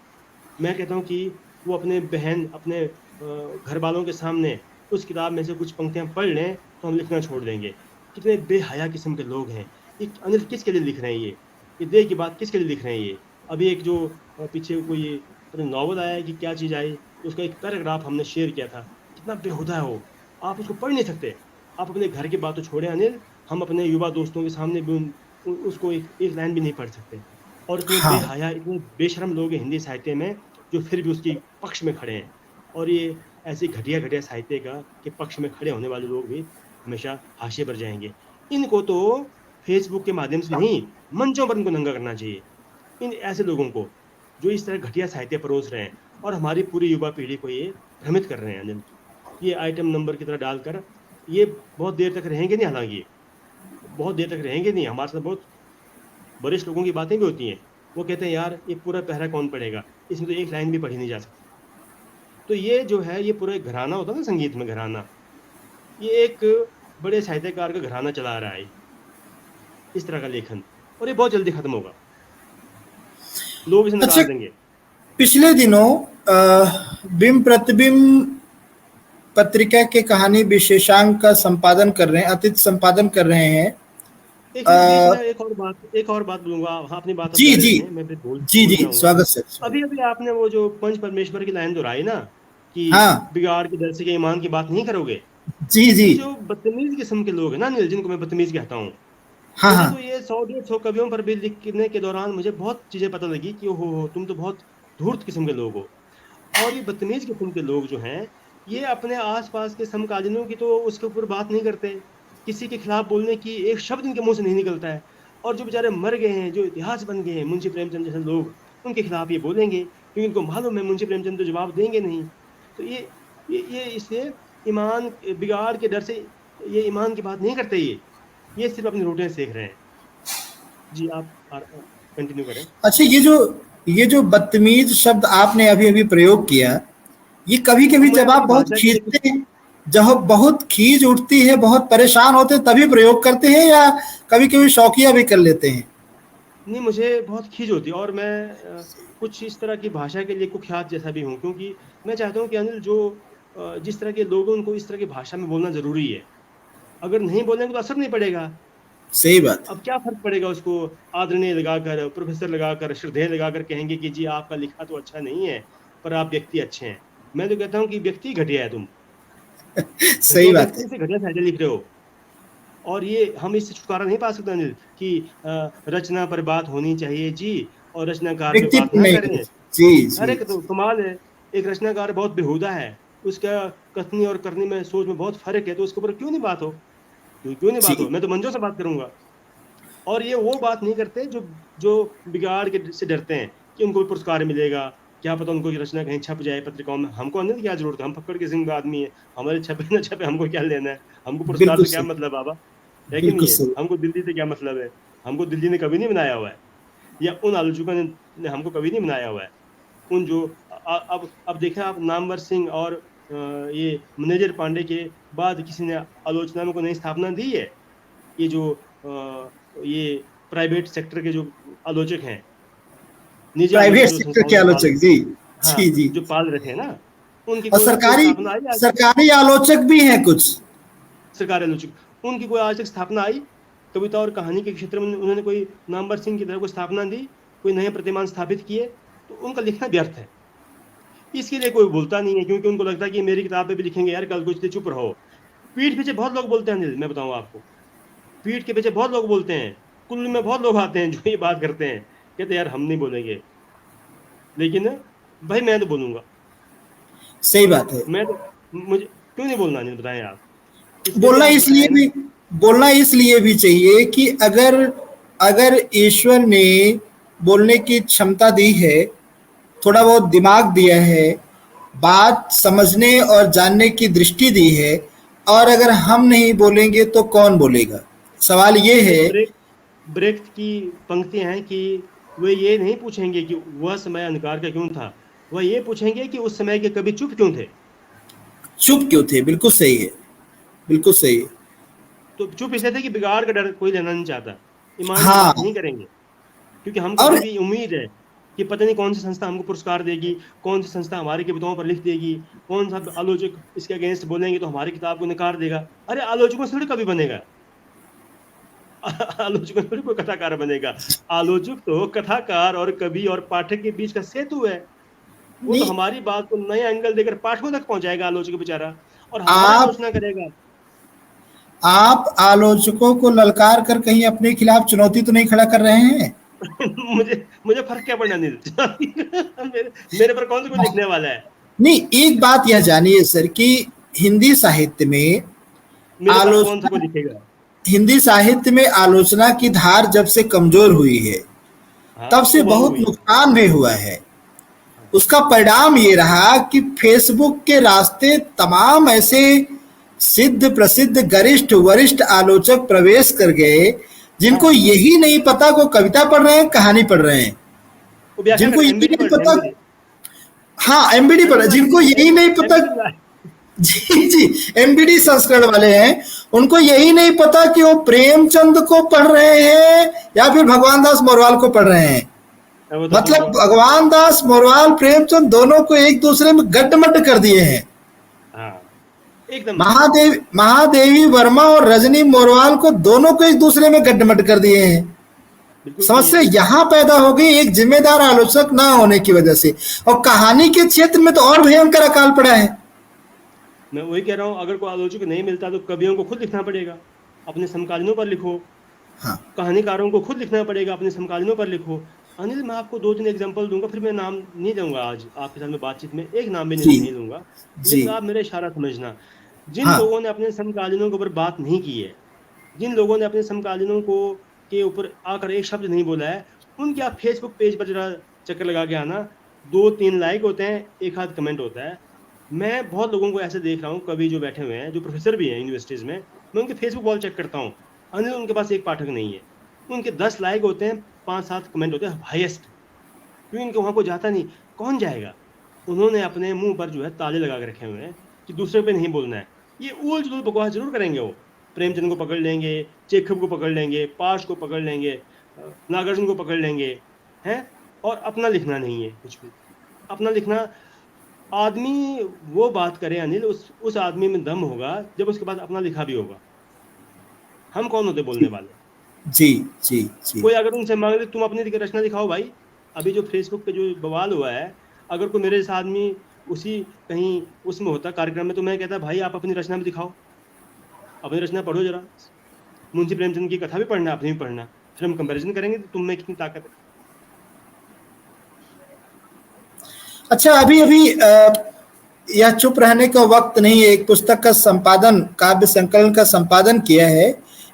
मैं कहता हूँ कि वो अपने बहन, अपने घर वालों के सामने उस किताब में से कुछ पंक्तियां पढ़ लें तो हम लिखना छोड़ देंगे। कितने बेहया किस्म के लोग हैं। ये अनिल किसके लिए लिख रहे हैं? ये दे की बात किसके लिए लिख रहे हैं? ये अभी एक जो पीछे कोई नॉवल आया है कि क्या चीज़ आई, उसका एक पैराग्राफ हमने शेयर किया था, कितना बेहुदा है वो, आप उसको पढ़ नहीं सकते। आप अपने घर की बात तो छोड़े अनिल, हम अपने युवा दोस्तों के सामने भी उसको एक लाइन भी नहीं पढ़ सकते। और इतने
हाँ
बेहया, इतने बेशरम लोग हैं हिंदी साहित्य में जो फिर भी उसकी पक्ष में खड़े हैं। और ये ऐसे घटिया घटिया साहित्य का के पक्ष में खड़े होने वाले लोग भी हमेशा हाशिए पर जाएंगे। इनको तो फेसबुक के माध्यम से नहीं, मंचों पर इनको नंगा करना चाहिए, इन ऐसे लोगों को जो इस तरह घटिया साहित्य परोस रहे हैं और हमारी पूरी युवा पीढ़ी को ये भ्रमित कर रहे हैं अनिल। ये आइटम नंबर की तरह डालकर ये बहुत देर तक रहेंगे नहीं, हालांकि बहुत देर तक रहेंगे नहीं। हमारे साथ बहुत वरिष्ठ लोगों की बातें भी होती हैं, वो कहते हैं यार ये पूरा पहरा कौन पढ़ेगा, इसमें तो एक लाइन भी पढ़ी नहीं जा सकती। तो ये जो है, ये पूरा घराना होता है ना संगीत में, घराना, ये एक बड़े साहित्यकार का घराना चला रहा है इस तरह का लेखन, और ये बहुत जल्दी खत्म होगा, लोग इसे
अच्छा,
नकार देंगे।
पिछले दिनों बिंब प्रतिबिंब पत्रिका के कहानी विशेषांक का संपादन कर रहे हैं, अतिथि संपादन कर रहे हैं।
एक मिनट, बीच में
अ,
एक और बात बोलूंगा। हाँ, अपनी बात आप
जी
जारी
जी
रखें, मैं फिर
जी
भूल
जी,
जाऊंगा।
स्वागत सर, स्वागत।
अभी अभी आपने वो जो पंच परमेश्वर की लाइन दोहराई ना, कि
हाँ
बिगाड़ के दर से के ईमान की बात नहीं करोगे।
जी जी,
ये जो बदतमीज किस्म के लोग हैं ना अनिल, जिनको मैं बदतमीज कहता हूँ,
हाँ
मुझे
हाँ
तो ये 100-150 कवियों पर भी लिखने के दौरान मुझे बहुत चीजें पता लगी कि हो तुम तो बहुत धूर्त किस्म के लोग हो। और ये बदतमीज किस्म के लोग जो हैं, ये अपने आसपास के समकालीनों की तो उसके ऊपर बात नहीं करते। किसी के खिलाफ बोलने की एक शब्द इनके मुंह से नहीं निकलता है। और जो बेचारे मर गए हैं, जो इतिहास बन गए हैं, मुंशी प्रेमचंद जैसे लोग, उनके खिलाफ ये बोलेंगे क्योंकि इनको मालूम है मुंशी प्रेमचंद तो जवाब देंगे नहीं। तो ये इससे ईमान बिगाड़ के डर से ये ईमान की बात नहीं करते। ये सिर्फ अपनी रोटियां सेक रहे हैं। जी आप कंटिन्यू करें।
अच्छा, ये जो बदतमीज शब्द आपने अभी अभी प्रयोग किया, ये कभी
अब
कभी
मैं
जब आप
अपनी
बहुत
भाषा के लिए कुछ
खींचते हैं, जब बहुत खींच उठती है, बहुत परेशान होते हैं, तभी प्रयोग करते हैं, या कभी कभी शौकिया भी कर लेते हैं?
नहीं, मुझे बहुत खीज होती है और मैं कुछ इस तरह की भाषा के लिए कुख्यात जैसा भी हूँ, क्योंकि मैं चाहता हूँ कि अनिल जो जिस तरह के लोग हैं उनको इस तरह की भाषा में बोलना जरूरी है। अगर नहीं बोलेंगे तो असर नहीं पड़ेगा।
सही बात है।
अब क्या फर्क पड़ेगा उसको, आदरणीय लगाकर, प्रोफेसर लगाकर, श्रद्धेय लगाकर कहेंगे कि जी आपका लिखा तो अच्छा नहीं है पर आप व्यक्ति अच्छे हैं। मैं तो कहता हूँ कि व्यक्ति घटिया है, तुम
सही
घटिया
बात है।
व्यक्ति से घटिया साहित्य लिख रहे हो। और ये हम इससे छुटकारा नहीं पा सकते अनिल कि रचना पर बात होनी चाहिए जी, और रचनाकार पे बात
व्यक्तित्व
ना
नहीं
करें।
है। जी
अरे
जी।
तो कमाल है, एक रचनाकार बहुत बेहुदा है, उसका कथनी और करनी में, सोच में बहुत फर्क है, तो उसके ऊपर क्यों नहीं बात हो? क्यों नहीं बात हो?
जी।
मैं तो मंजों से बात करूंगा। और ये वो बात नहीं करते जो जो बिगाड़ के से डरते हैं कि उनको पुरस्कार मिलेगा, क्या पता उनको ये रचना कहीं छप जाए पत्रिकाओं में। हमको अन्य क्या जरूरत है, हम फक्कड़ किस्म का आदमी है, हमारे छपे ना छपे हमको क्या लेना है, हमको पुरस्कार
बिल्कुल
से क्या
सही।
मतलब बाबा, है कि
बिल्कुल
नहीं है?
सही।
हमको दिल्ली से क्या मतलब है? हमको दिल्ली ने कभी नहीं बनाया हुआ है, या उन आलोचकों ने हमको कभी नहीं बनाया हुआ है। उन जो अब देखें आप, नामवर सिंह और ये मैनेजर पांडे के बाद किसी ने आलोचना में को नई स्थापना दी है? ये जो ये प्राइवेट सेक्टर के जो आलोचक हैं, निजी
प्राइवेट
आलोचक जो
सेक्टर
संस्थाओं
के
को पाल,
आलोचक, जी।
हाँ,
जी जी।
जो पाल रखे हैं ना, उनकी
और
कोई
सरकारी
स्थापना आई आज?
सरकारी आलोचक भी हैं कुछ।
सरकारी आलोचक, उनकी कोई आज तक स्थापना आई? कविता और कहानी के क्षेत्र में उन्होंने कोई नामवर सिंह की तरह कोई स्थापना दी, कोई नए प्रतिमान स्थापित किए? तो उनका लिखना व्यर्थ है। इसके लिए कोई बोलता नहीं है, क्योंकि उनको लगता है कि मेरी किताब पे भी लिखेंगे यार कल को, इसलिए चुप रहो। पीठ पीछे बहुत लोग बोलते हैं अनिल, मैं बताऊं आपको, पीठ के पीछे बहुत लोग बोलते हैं, कुल्लू में बहुत लोग आते हैं जो ये बात करते हैं, कहते हैं यार हम नहीं बोलेंगे, लेकिन भाई मैं तो बोलूंगा।
सही बात है।
मैं तो, मुझे क्यों नहीं बोलना, नहीं बताएं आप। इसलिए भी
बोलना
आप
इसलिए
बताएं ना।
भी बोलना इसलिए भी चाहिए कि अगर अगर ईश्वर ने बोलने की क्षमता दी है, थोड़ा बहुत दिमाग दिया है, बात समझने और जानने की दृष्टि दी है, और अगर हम नहीं बोलेंगे तो कौन बोलेगा? सवाल ये
एक
है।
ब्रेख्त की पंक्तियां हैं कि वे ये नहीं पूछेंगे कि वह समय अंधकार का क्यों था, वह ये पूछेंगे कि उस समय के कभी चुप क्यों थे।
चुप क्यों थे? बिल्कुल सही है। बिल्कुल सही है।
तो चुप इसलिए थे कि बिगाड़ का डर कोई लेना नहीं चाहता, ईमान की
हाँ।
बात नहीं करेंगे, क्योंकि हमको
और
अभी भी उम्मीद है कि पता नहीं कौन सी संस्था हमको पुरस्कार देगी, कौन सी संस्था हमारी कविताओं पर लिख देगी, कौन सा आलोचक इसके अगेंस्ट बोलेंगे तो हमारी किताब को नकार देगा। अरे आलोचकों से थोड़ी कभी बनेगा, आलोचकों से थोड़ी कोई कथाकार बनेगा। आलोचक तो कथाकार और कवि और पाठक के बीच का सेतु है। वो तो
नहीं,
हमारी बात को नया एंगल देकर पाठकों तक पहुंचाएगा, आलोचक बेचारा, और हमारी
आप
आलोचना करेगा।
आप आलोचकों को ललकार कर कहीं अपने खिलाफ चुनौती तो नहीं खड़ा कर रहे हैं?
मुझे मुझे फर्क क्या पड़ना अनिल, मेरे पर कौन सा कोई लिखने वाला है?
नहीं, एक बात यह जानिए सर कि हिंदी साहित्य में
मेरे पर कौन सा
आलोचना
कोई लिखेगा?
हिंदी साहित्य में आलोचना की धार जब से कमजोर हुई है,
हाँ,
तब से
उबाऊ
बहुत
हुई।
नुकसान भी हुआ है।
हाँ,
उसका परिणाम ये रहा कि फेसबुक के रास्ते तमाम ऐसे सिद्ध प्रसिद्ध गरिष्ठ वरिष्ठ आलोचक प्रवेश कर गए, जिनको
हाँ,
यही नहीं पता को कविता पढ़ रहे हैं, कहानी पढ़ रहे हैं,
वो व्याख्या
जिनको
कर
यही
एमबीडी
नहीं
पढ़ रहे हैं,
पता।
एमबीडी।
हाँ, एमबीडी पढ़ा, जिनको यही नहीं पता।
एमबीडी।
जी जी। एमबीडी संस्करण वाले हैं, उनको यही नहीं पता कि वो प्रेमचंद को पढ़ रहे हैं या फिर भगवान दास मोरवाल को पढ़ रहे हैं।
वो तो
मतलब
हुआ।
भगवान दास मोरवाल प्रेमचंद दोनों को एक दूसरे में गड्ढमड्ढ कर दिए हैं।
हाँ, एकदम।
महादेवी वर्मा और रजनी मोरवाल को दोनों को एक दूसरे में गड्ढमड्ढ कर दिए हैं।
बिल्कुल किए।
समस्या यहां पैदा हो गई एक जिम्मेदार आलोचक ना होने की वजह से, और कहानी के क्षेत्र में तो और भयंकर अकाल पड़ा है।
मैं वही कह रहा हूँ, अगर कोई आलोचक नहीं मिलता तो कवियों को खुद लिखना पड़ेगा, अपने समकालीनों पर लिखो।
हाँ।
कहानीकारों को खुद लिखना पड़ेगा, अपने समकालीनों पर लिखो। अनिल, मैं आपको 2-3 एग्जांपल दूंगा, फिर मैं नाम नहीं दूंगा आज आपके साथ में बातचीत में, एक नाम भी
जी
नहीं लूंगा,
जी।
लेकिन आप मेरा इशारा समझना। जिन
हाँ।
लोगों ने अपने समकालीनों के ऊपर बात नहीं की है, जिन लोगों ने अपने समकालीनों को के ऊपर आकर एक शब्द नहीं बोला है, उनके आप फेसबुक पेज पर जरा चक्कर लगा के आना, 2-3 लाइक होते हैं, एक आध कमेंट होता है। मैं बहुत लोगों को ऐसे देख रहा हूँ, कवि जो बैठे हुए हैं, जो प्रोफेसर भी हैं यूनिवर्सिटीज़ में, मैं उनके फेसबुक वॉल चेक करता हूँ, अनिल उनके पास एक पाठक नहीं है। उनके 10 लाइक होते हैं, 5-7 कमेंट होते हैं हाईएस्ट, क्योंकि उनके वहाँ को जाता नहीं, कौन जाएगा? उन्होंने अपने मुंह पर जो है ताले लगा के रखे हुए हैं कि दूसरे पे नहीं बोलना है। ये ऊल जुलूल बकवास जरूर करेंगे वो, प्रेमचंद को पकड़ लेंगे, चेखव को पकड़ लेंगे, पाश को पकड़ लेंगे, नागार्जुन को पकड़ लेंगे, हैं, और अपना लिखना नहीं है कुछ भी। अपना लिखना, आदमी वो बात करे अनिल, उस आदमी में दम होगा जब उसके पास अपना लिखा भी होगा। हम कौन होते बोलने वाले?
जी जी जी।
कोई अगर उनसे मांग ले तुम अपनी रचना दिखाओ भाई, अभी जो फेसबुक पे जो बवाल हुआ है, अगर कोई मेरे जैसा आदमी उसी कहीं उसमें होता कार्यक्रम में, तो मैं कहता भाई आप अपनी रचना में दिखाओ, अपनी रचना पढ़ो जरा, मुंशी प्रेमचंद की कथा भी पढ़ना, अपनी भी पढ़ना, फिर हम कंपैरिजन करेंगे तुम में कितनी ताकत है।
अच्छा, अभी अभी यह चुप रहने का वक्त नहीं है, एक पुस्तक का संपादन, काव्य संकलन का संपादन किया है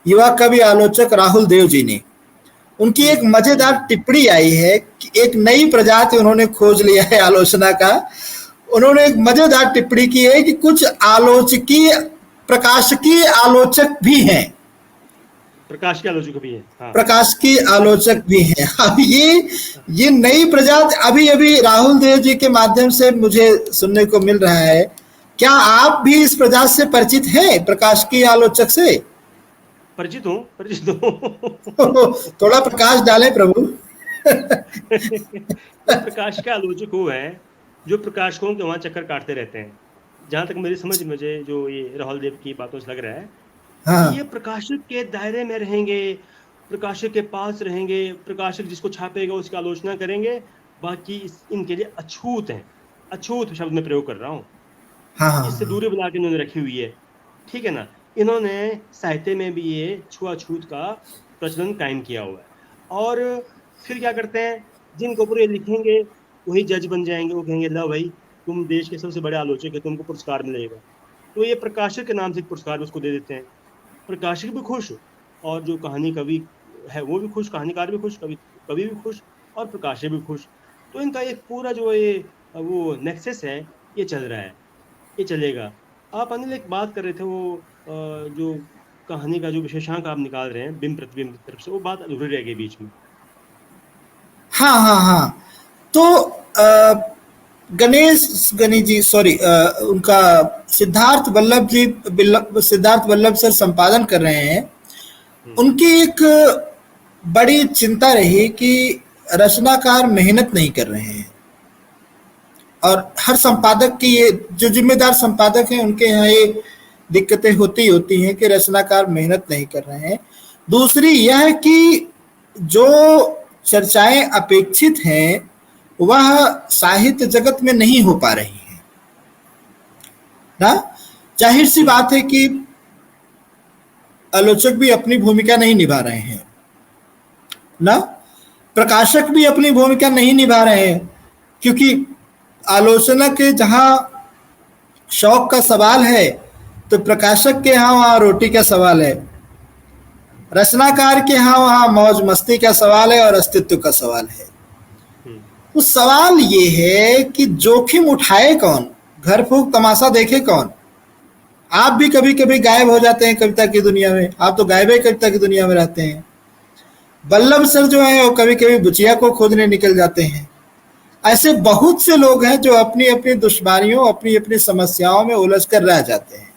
युवा कवि आलोचक राहुल देव जी ने। उनकी एक मजेदार टिप्पणी आई है कि एक नई प्रजाति उन्होंने खोज लिया है आलोचना का। उन्होंने एक मजेदार टिप्पणी की है कि कुछ आलोचकीय प्रकाशकीय आलोचक भी हैं,
प्रकाश के आलोचक भी है। हाँ।
प्रकाश की आलोचक भी हैं। अब ये नई प्रजाति अभी अभी राहुल देव जी के माध्यम से मुझे सुनने को मिल रहा है। क्या आप भी इस प्रजाति से परिचित हैं, प्रकाश की आलोचक से?
परिचित हूँ, परिचित हूँ।
थोड़ा प्रकाश डालें प्रभु।
वो प्रकाश के आलोचक वो हैं जो प्रकाशकों के वहां चक्कर काटते रहते हैं। जहां तक मेरी समझ, मुझे जो ये राहुल देव की बातों से लग रहा है कि ये
हाँ
प्रकाशक के दायरे में रहेंगे, प्रकाशक के पास रहेंगे, प्रकाशक जिसको छापेगा उसकी आलोचना करेंगे, बाकी इनके लिए अछूत हैं। अछूत शब्द में प्रयोग कर रहा हूँ,
हाँ
इससे
हाँ
दूरी बना के इन्होंने रखी हुई है, ठीक है ना। इन्होंने साहित्य में भी ये छुआछूत का प्रचलन कायम किया हुआ है। और फिर क्या करते हैं, जिनके ऊपर ये लिखेंगे वही जज बन जाएंगे, वो कहेंगे ला भाई तुम देश के सबसे बड़े आलोचक है, तुमको पुरस्कार मिलेगा। तो ये प्रकाशक के नाम से एक पुरस्कार उसको दे देते हैं। प्रकाशक भी खुश, और जो कहानी कवि है वो भी खुश, कहानीकार भी खुश, कवि कवि भी खुश, और प्रकाशक भी खुश। तो इनका एक पूरा जो ये वो नेक्सस है, ये चल रहा है, ये चलेगा। आप अनिल एक बात कर रहे थे, वो जो कहानी का जो विशेषांक आप निकाल रहे हैं बिंब प्रतिबिंब की तरफ से, वो बात अधूरी रह गई बीच में।
हाँ हाँ हाँ। तो गणेश गणेश जी, सॉरी, उनका सिद्धार्थ वल्लभ सर संपादन कर रहे हैं।
हम्म।
उनकी एक बड़ी चिंता रही कि रचनाकार मेहनत नहीं कर रहे हैं, और हर संपादक की ये, जो जिम्मेदार संपादक हैं उनके यहाँ ये दिक्कतें होती हैं कि रचनाकार मेहनत नहीं कर रहे हैं। दूसरी यह कि जो चर्चाएं अपेक्षित हैं वह साहित्य जगत में नहीं हो पा रही हैं ना। जाहिर सी बात है कि आलोचक भी अपनी भूमिका नहीं निभा रहे हैं ना, प्रकाशक भी अपनी भूमिका नहीं निभा रहे हैं, क्योंकि आलोचना के जहां शौक का सवाल है तो प्रकाशक के यहाँ वहां रोटी का सवाल है, रचनाकार के यहाँ वहां मौज मस्ती का सवाल है और अस्तित्व का सवाल है। तो सवाल ये है कि जोखिम उठाए कौन, घर फूक तमाशा देखे कौन। आप भी कभी कभी गायब हो जाते हैं कविता की दुनिया में, आप तो गायब कविता की दुनिया में रहते हैं। वल्लभ सर जो है वो कभी कभी बुचिया को खोदने निकल जाते हैं। ऐसे बहुत से लोग हैं जो अपनी अपनी दुश्वारियों, अपनी अपनी समस्याओं में उलझ कर रह जाते हैं,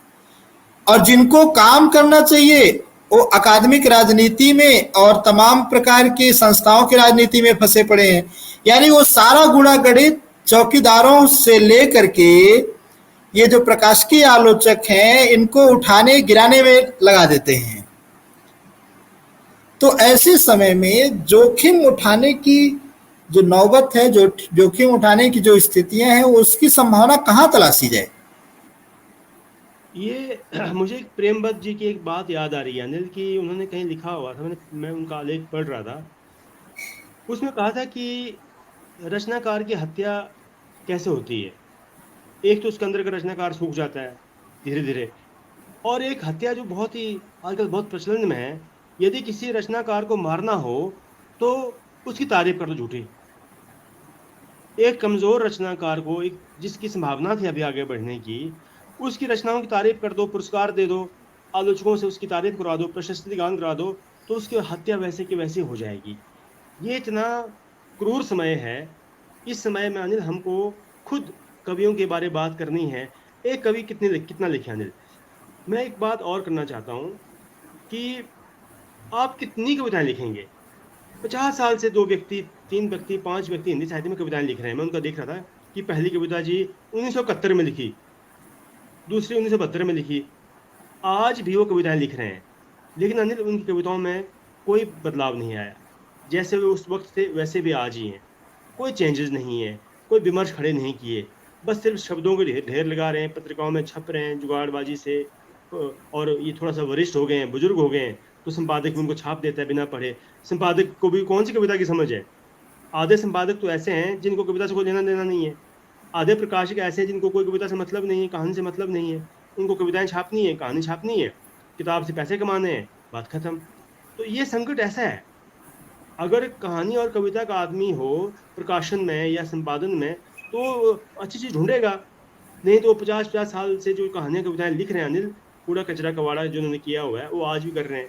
और जिनको काम करना चाहिए वो अकादमिक राजनीति में और तमाम प्रकार की संस्थाओं की राजनीति में फंसे पड़े हैं। यानी वो सारा गुणा गणित चौकीदारों से लेकर के ये जो प्रकाशकीय आलोचक हैं इनको उठाने गिराने में लगा देते हैं। तो ऐसे समय में जोखिम उठाने की जो नौबत है, जो जोखिम उठाने की जो स्थितियां हैं, उसकी संभावना कहाँ तलाशी जाए?
ये मुझे एक प्रेमवत जी की एक बात याद आ रही है अनिल, की उन्होंने कहीं लिखा हुआ था, मैं उनका आलेख पढ़ रहा था, उसमें कहा था कि रचनाकार की हत्या कैसे होती है। एक तो उसके अंदर का रचनाकार सूख जाता है धीरे धीरे, और एक हत्या जो बहुत ही आजकल बहुत प्रचलन में है, यदि किसी रचनाकार को मारना हो तो उसकी तारीफ कर दो झूठी। एक कमजोर रचनाकार को, एक जिसकी संभावना थी अभी आगे बढ़ने की, उसकी रचनाओं की तारीफ कर दो, पुरस्कार दे दो, आलोचकों से उसकी तारीफ करवा दो, प्रशस्ति गान करा दो, तो उसकी हत्या वैसे की वैसी हो जाएगी। ये इतना क्रूर समय है। इस समय में अनिल हमको खुद कवियों के बारे में बात करनी है। एक कवि कितना लिखे अनिल। मैं एक बात और करना चाहता हूँ कि आप कितनी कविताएं लिखेंगे। 50 साल से 2 व्यक्ति, 3 व्यक्ति, 5 व्यक्ति हिंदी साहित्य में कविताएं लिख रहे हैं। मैं उनका देख रहा था कि पहली कविता जी 1971 में लिखी, दूसरी 1972 में लिखी, आज भी वो कविताएं लिख रहे हैं। लेकिन अनिल उनकी कविताओं में कोई बदलाव नहीं आया। जैसे वे उस वक्त थे वैसे भी आज ही हैं। कोई चेंजेस नहीं है, कोई विमर्श खड़े नहीं किए, बस सिर्फ शब्दों के ढेर लगा रहे हैं, पत्रिकाओं में छप रहे हैं जुगाड़बाजी से। और ये थोड़ा सा वरिष्ठ हो गए हैं, बुजुर्ग हो गए हैं, तो संपादक भी उनको छाप देता है बिना पढ़े। संपादक को भी कौन सी कविता की समझ है। आधे संपादक तो ऐसे हैं जिनको कविता से कोई लेना देना नहीं है। आधे प्रकाशक ऐसे हैं जिनको कोई कविता से मतलब नहीं है, कहानी से मतलब नहीं है। उनको कविताएं छापनी है, कहानी छापनी है, किताब से पैसे कमाने हैं, बात खत्म। तो ये संकट ऐसा है। अगर कहानी और कविता का आदमी हो प्रकाशन में या संपादन में तो अच्छी चीज ढूंढेगा। नहीं तो 50 साल से जो कहानियां कविताएं लिख रहे हैं अनिल, कूड़ा कचरा कवाड़ा जो उन्होंने किया हुआ है वो आज भी कर रहे हैं।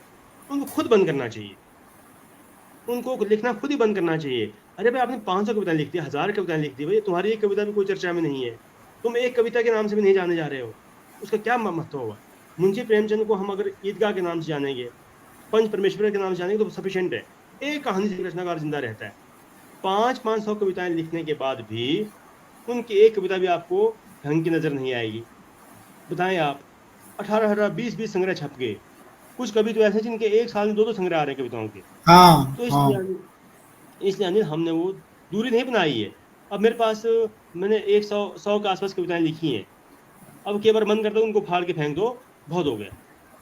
उनको खुद बंद करना चाहिए, उनको लिखना खुद ही बंद करना चाहिए। अरे भाई आपने 500 कविताएं लिख दी, 1000 कविताएं लिख दी, भाई तुम्हारी एक कविता भी कोई चर्चा में नहीं है। तुम एक कविता के नाम से भी नहीं जाने जा रहे हो, उसका क्या महत्व होगा। मुंशी प्रेमचंद को हम अगर ईदगाह के नाम से जानेंगे, पंच परमेश्वर के नाम से जानेंगे तो सफिशिएंट है। एक कहानी से रचनाकार जिंदा रहता है। 500 कविताएं लिखने के बाद भी उनकी एक कविता भी आपको ढंग की नजर नहीं आएगी। बताएं आप, 18 20 संग्रह छप गए। कुछ कवि तो ऐसे जिनके एक साल में 2 संग्रह आ रहे हैं कविताओं के।
हाँ
तो
हाँ।
इसलिए अनिल हमने वो दूरी नहीं बनाई है। अब मेरे पास मैंने 100 के आसपास कविताएं लिखी हैं। अब कई बार मन करता है उनको फाड़ के फेंक दो, बहुत हो गया।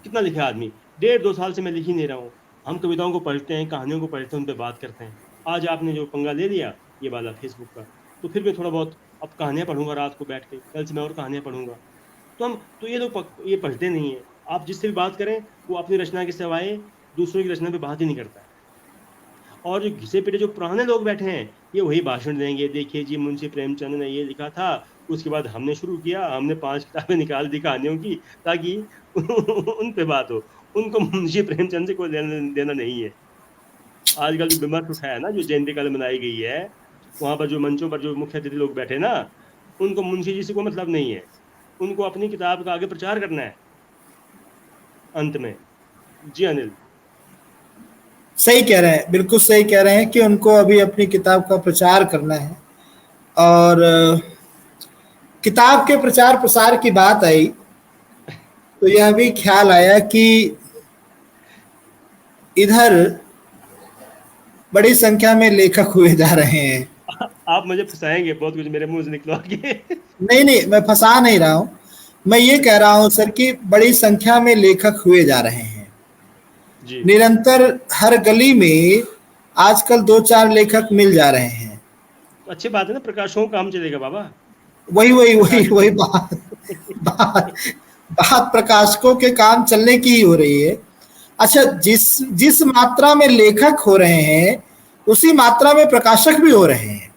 कितना लिखा आदमी, 1.5-2 साल से मैं लिख ही नहीं रहा हूँ। हम कविताओं को पढ़ते हैं, कहानियों को पढ़ते हैं, उन पर बात करते हैं। आज आपने जो पंगा ले लिया ये वाला फेसबुक का, तो फिर मैं थोड़ा बहुत अब कहानियां पढ़ूंगा रात को बैठ के, कल से मैं और कहानियां पढ़ूंगा। तो ये लोग ये पढ़ते नहीं है। आप जिससे भी बात करें वो अपनी रचना के सिवाय दूसरों की रचना पे बात ही नहीं करता है। और जो घिसे पिटे जो पुराने लोग बैठे हैं ये वही भाषण देंगे, देखिए जी मुंशी प्रेमचंद ने ये लिखा था, उसके बाद हमने शुरू किया, हमने 5 किताबें निकाल दी कहानियों की ताकि उन पे बात हो। उनको मुंशी प्रेमचंद से कोई लेना देना नहीं है। आजकल जो विमर्श उठा है ना, जो जयंती कल मनाई गई है, वहां पर जो मंचों पर जो मुख्य अतिथि लोग बैठे ना, उनको मुंशी जी से कोई मतलब नहीं है। उनको अपनी किताब का आगे प्रचार करना है अंत में। जी अनिल,
सही कह रहे हैं, बिल्कुल सही कह रहे हैं कि उनको अभी अपनी किताब का प्रचार करना है। और किताब के प्रचार प्रसार की बात आई तो यह भी ख्याल आया कि इधर बड़ी संख्या में लेखक हुए जा रहे हैं।
आप मुझे फंसाएंगे बहुत कुछ मेरे मुंह से निकलवा के।
नहीं नहीं, मैं फंसा नहीं रहा हूं। मैं ये कह रहा हूं सर कि बड़ी संख्या में लेखक हुए जा रहे हैं।
जी,
निरंतर हर गली में आजकल 2-4 लेखक मिल जा रहे हैं।
तो अच्छी बात है ना, प्रकाशों का काम चलेगा बाबा।
वही वही वही
प्रकाशक
वही बात बात प्रकाशकों के काम चलने की ही हो रही है। अच्छा, जिस जिस मात्रा में लेखक हो रहे हैं उसी मात्रा में प्रकाशक भी हो रहे हैं।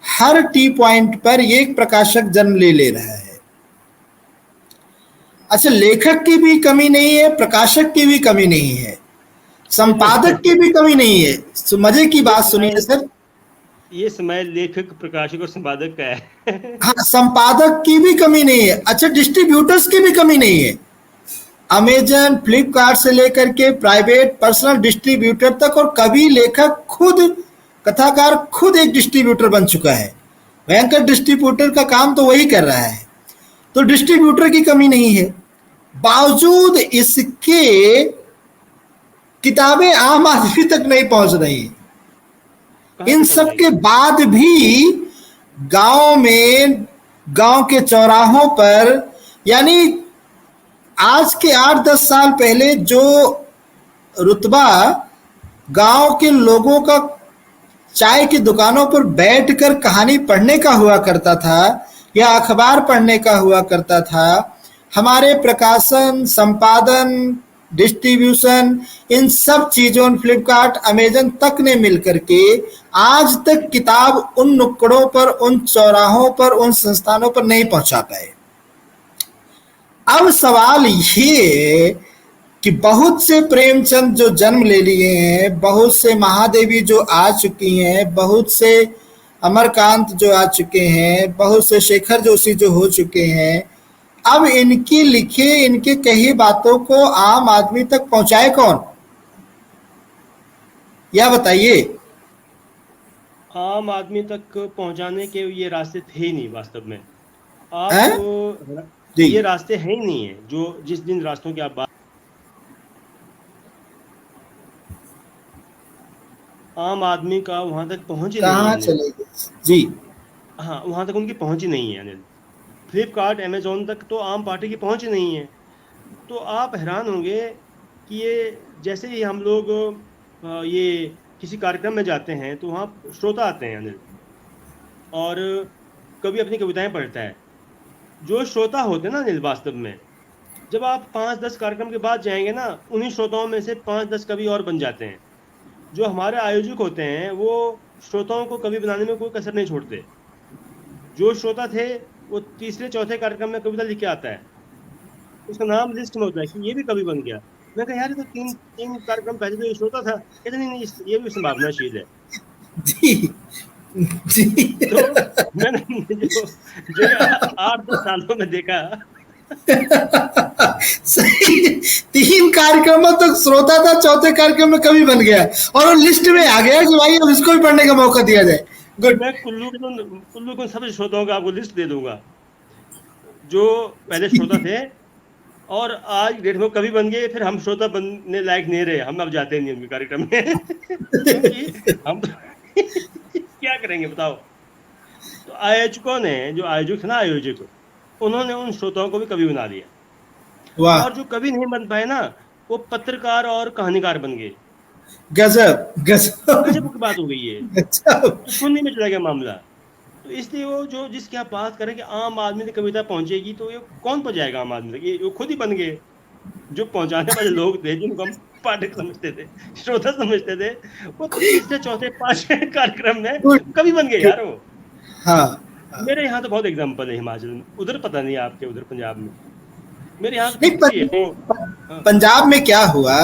हर टी पॉइंट पर एक प्रकाशक जन्म ले रहा है। अच्छा, लेखक की भी कमी नहीं है, प्रकाशक की भी कमी नहीं है, संपादक की भी कमी नहीं है। मजे की बात सुनिए सर,
ये समय लेखक, प्रकाशक और संपादक का है।
हाँ, संपादक की भी कमी नहीं है। अच्छा, डिस्ट्रीब्यूटर्स की भी कमी नहीं है। अमेजन, फ्लिपकार्ट से लेकर के प्राइवेट पर्सनल डिस्ट्रीब्यूटर तक, और कवि लेखक खुद, कथाकार खुद एक डिस्ट्रीब्यूटर बन चुका है। भयंकर डिस्ट्रीब्यूटर का काम तो वही कर रहा है। तो डिस्ट्रीब्यूटर की कमी नहीं है। बावजूद इसके किताबें आम आदमी तक नहीं पहुंच रही। इन सब के बाद भी गांव में, गांव के चौराहों पर, यानी आज के 8-10 साल पहले जो रुतबा गांव के लोगों का चाय की दुकानों पर बैठकर कहानी पढ़ने का हुआ करता था या अखबार पढ़ने का हुआ करता था, हमारे प्रकाशन, संपादन, डिस्ट्रीब्यूशन, इन सब चीजों, फ्लिपकार्ट, अमेजन तक ने मिलकर के आज तक किताब उन नुक्कड़ों पर, उन चौराहों पर, उन संस्थानों पर नहीं पहुंचा पाए। अब सवाल ये है कि बहुत से प्रेमचंद जो जन्म ले लिए हैं, बहुत से महादेवी जो आ चुकी हैं, बहुत से अमरकांत जो आ चुके हैं, बहुत से शेखर जोशी जो हो चुके हैं, अब इनकी लिखे, इनके कही बातों को आम आदमी तक पहुंचाए कौन? यह बताइए।
आम आदमी तक पहुंचाने के ये रास्ते थे ही नहीं वास्तव में।
हैं?
आप
जी।
ये रास्ते हैं ही नहीं है, जो जिस दिन रास्तों की आप बात, आम आदमी का वहां तक पहुंच ही नहीं है
कहाँ
अनिल।
चले गए? जी।
हाँ, वहां तक उनकी पहुंच ही नहीं है अनिल। फ्लिपकार्ट, अमेजोन तक तो आम पार्टी की पहुंच ही नहीं है। तो आप हैरान होंगे कि ये जैसे ही हम लोग ये किसी कार्यक्रम में जाते हैं तो वहाँ श्रोता आते हैं अनिल, और कभी अपनी कविताएं पढ़ता है। जो श्रोता होते हैं ना अनिल, वास्तव में जब आप 5-10 कार्यक्रम के बाद जाएंगे ना, उन्हीं श्रोताओं में से 5-10 कवि और बन जाते हैं। जो हमारे आयोजक होते हैं वो श्रोताओं को कवि बनाने में कोई कसर नहीं छोड़ते। जो श्रोता थे वो तीसरे चौथे कार्यक्रम में कविता लिख के आता है, उसका नाम लिस्ट में होता है कि ये भी कवि बन गया। मैं कहा यार, ये तो तीन कार्यक्रम पहले तो ये श्रोता था। कहते नहीं, ये भी संभावनाशील है।
जी। जी।
तो मैंने जो 8-10 सालों में देखा,
सही। 3 कार्यक्रमों तक श्रोता था, चौथे कार्यक्रम में कवि बन गया और वो लिस्ट में आ गया कि भाई अब इसको भी पढ़ने का मौका दिया जाए। गुड।
मैं कुल्लू के सब श्रोताओं का आपको लिस्ट दे दूंगा, जो पहले श्रोता थे और आज डेट में कवि बन गए। फिर हम श्रोता बनने लायक नहीं रहे, हम अब जाते नहीं उनके कार्यक्रम में क्योंकि हम क्या करेंगे बताओ। तो आयोजकों ने, जो आयोजक थे ना, आयोजक, उन्होंने उन श्रोताओं को भी कवि बना दिया।
वाह।
और जो कवि नहीं बन पाए ना, वो पत्रकार और कहानीकार बन गए।
गजब गजब।
गजब की बात हो गई है।
गजब।
तो सुनने में चला गया मामला। तो इसलिए वो जो जिसकी आप बात करें कि आम आदमी तक कविता पहुंचेगी, तो ये कौन पहुंचाएगा आम आदमी तक? ये वो खुद ही बन गए। जो पहुंचाने वाले लोग थे, जिनको हम पाठक समझते थे, श्रोता समझते थे, वो तीसरे चौथे पांचवें कार्यक्रम में कवि बन गए यार वो।
हाँ।
मेरे यहाँ तो बहुत एग्जाम्पल है हिमाचल में, उधर पता नहीं आपके उधर पंजाब में, मेरे यहाँ तो
नहीं,
कुछ ही है।
पंजाब में क्या हुआ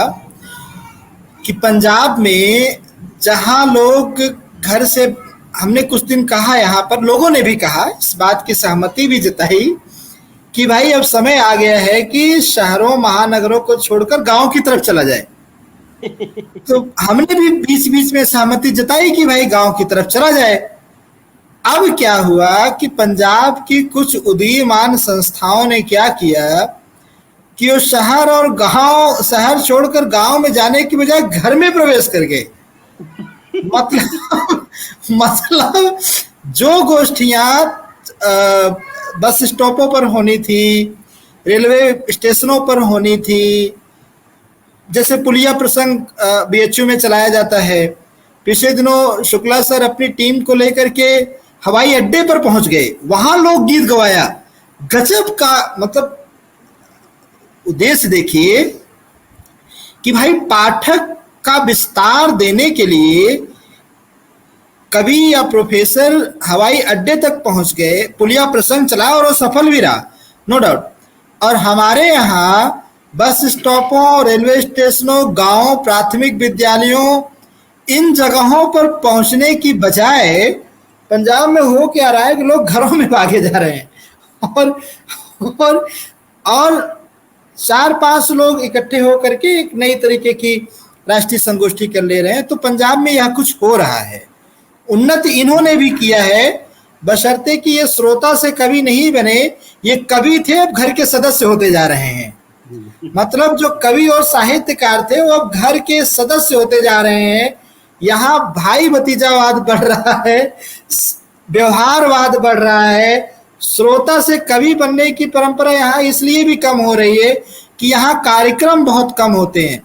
कि पंजाब में जहां लोग घर से, हमने कुछ दिन कहा, यहाँ पर लोगों ने भी कहा, इस बात की सहमति भी जताई कि भाई अब समय आ गया है कि शहरों महानगरों को छोड़कर गांव की तरफ चला जाए। तो हमने भी बीच बीच में सहमति जताई कि भाई गांव की तरफ चला जाए। अब क्या हुआ कि पंजाब की कुछ उदीयमान संस्थाओं ने क्या किया कि वो शहर और गांव, शहर छोड़कर गांव में जाने की बजाय घर में प्रवेश कर गए। मतलब जो गोष्ठियां बस स्टॉपों पर होनी थी, रेलवे स्टेशनों पर होनी थी, जैसे पुलिया प्रसंग बीएचयू में चलाया जाता है। पिछले दिनों शुक्ला सर अपनी टीम को लेकर के हवाई अड्डे पर पहुंच गए, वहां लोग गीत गवाया। गजब का, मतलब उद्देश्य देखिए कि भाई पाठक का विस्तार देने के लिए कवि या प्रोफेसर हवाई अड्डे तक पहुंच गए, पुलिया प्रसंग चला और वो सफल भी रहा, नो डाउट। और हमारे यहाँ बस स्टॉपों, रेलवे स्टेशनों, गांवों, प्राथमिक विद्यालयों, इन जगहों पर पहुंचने की बजाय पंजाब में हो क्या रहा है कि लोग घरों में भागे जा रहे हैं और 4-5 लोग इकट्ठे होकर के एक नई तरीके की राष्ट्रीय संगोष्ठी कर ले रहे हैं। तो पंजाब में यह कुछ हो रहा है। उन्नति इन्होंने भी किया है, बशर्ते कि ये श्रोता से कवि नहीं बने, ये कवि थे अब घर के सदस्य होते जा रहे हैं। मतलब जो कवि और साहित्यकार थे वो अब घर के सदस्य होते जा रहे हैं। यहाँ भाई भतीजावाद बढ़ रहा है, व्यवहारवाद बढ़ रहा है। श्रोता से कवि बनने की परंपरा यहाँ इसलिए भी कम हो रही है कि यहाँ कार्यक्रम बहुत कम होते हैं।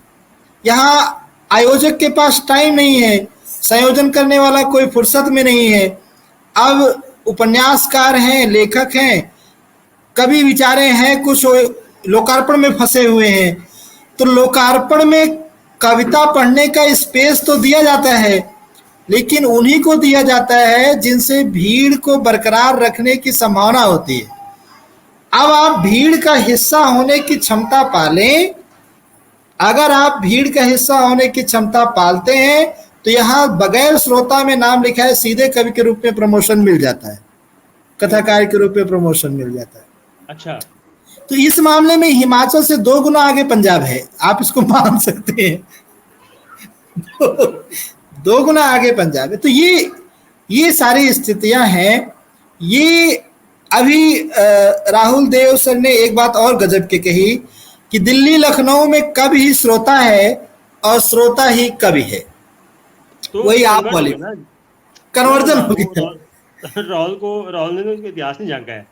यहाँ आयोजक के पास टाइम नहीं है, संयोजन करने वाला कोई फुर्सत में नहीं है। अब उपन्यासकार हैं, लेखक हैं, कवि बेचारे हैं कुछ लोकार्पण में फंसे हुए हैं, तो लोकार्पण में कविता पढ़ने का स्पेस तो दिया जाता है, लेकिन उन्हीं को दिया जाता है जिनसे भीड़ को बरकरार रखने की संभावना होती है। अब आप भीड़ का हिस्सा होने की क्षमता पालें, अगर आप भीड़ का हिस्सा होने की क्षमता पालते हैं तो यहाँ बगैर श्रोता में नाम लिखा है, सीधे कवि के रूप में प्रमोशन मिल जाता है, कथाकार के रूप में प्रमोशन मिल जाता है।
अच्छा,
तो इस मामले में हिमाचल से 2 गुना आगे पंजाब है, आप इसको मान सकते हैं। 2 गुना आगे पंजाब है। तो ये सारी स्थितियां हैं। ये अभी राहुल देव सर ने एक बात और गजब की कही कि दिल्ली लखनऊ में कवि ही श्रोता है और श्रोता ही कवि है।
तो
वही आप
कन्वर्ट हो
बोले,
गया ना।
कन्वर्जन हो
वो
गया।
राहुल ने तो उसका इतिहास नहीं जानका है।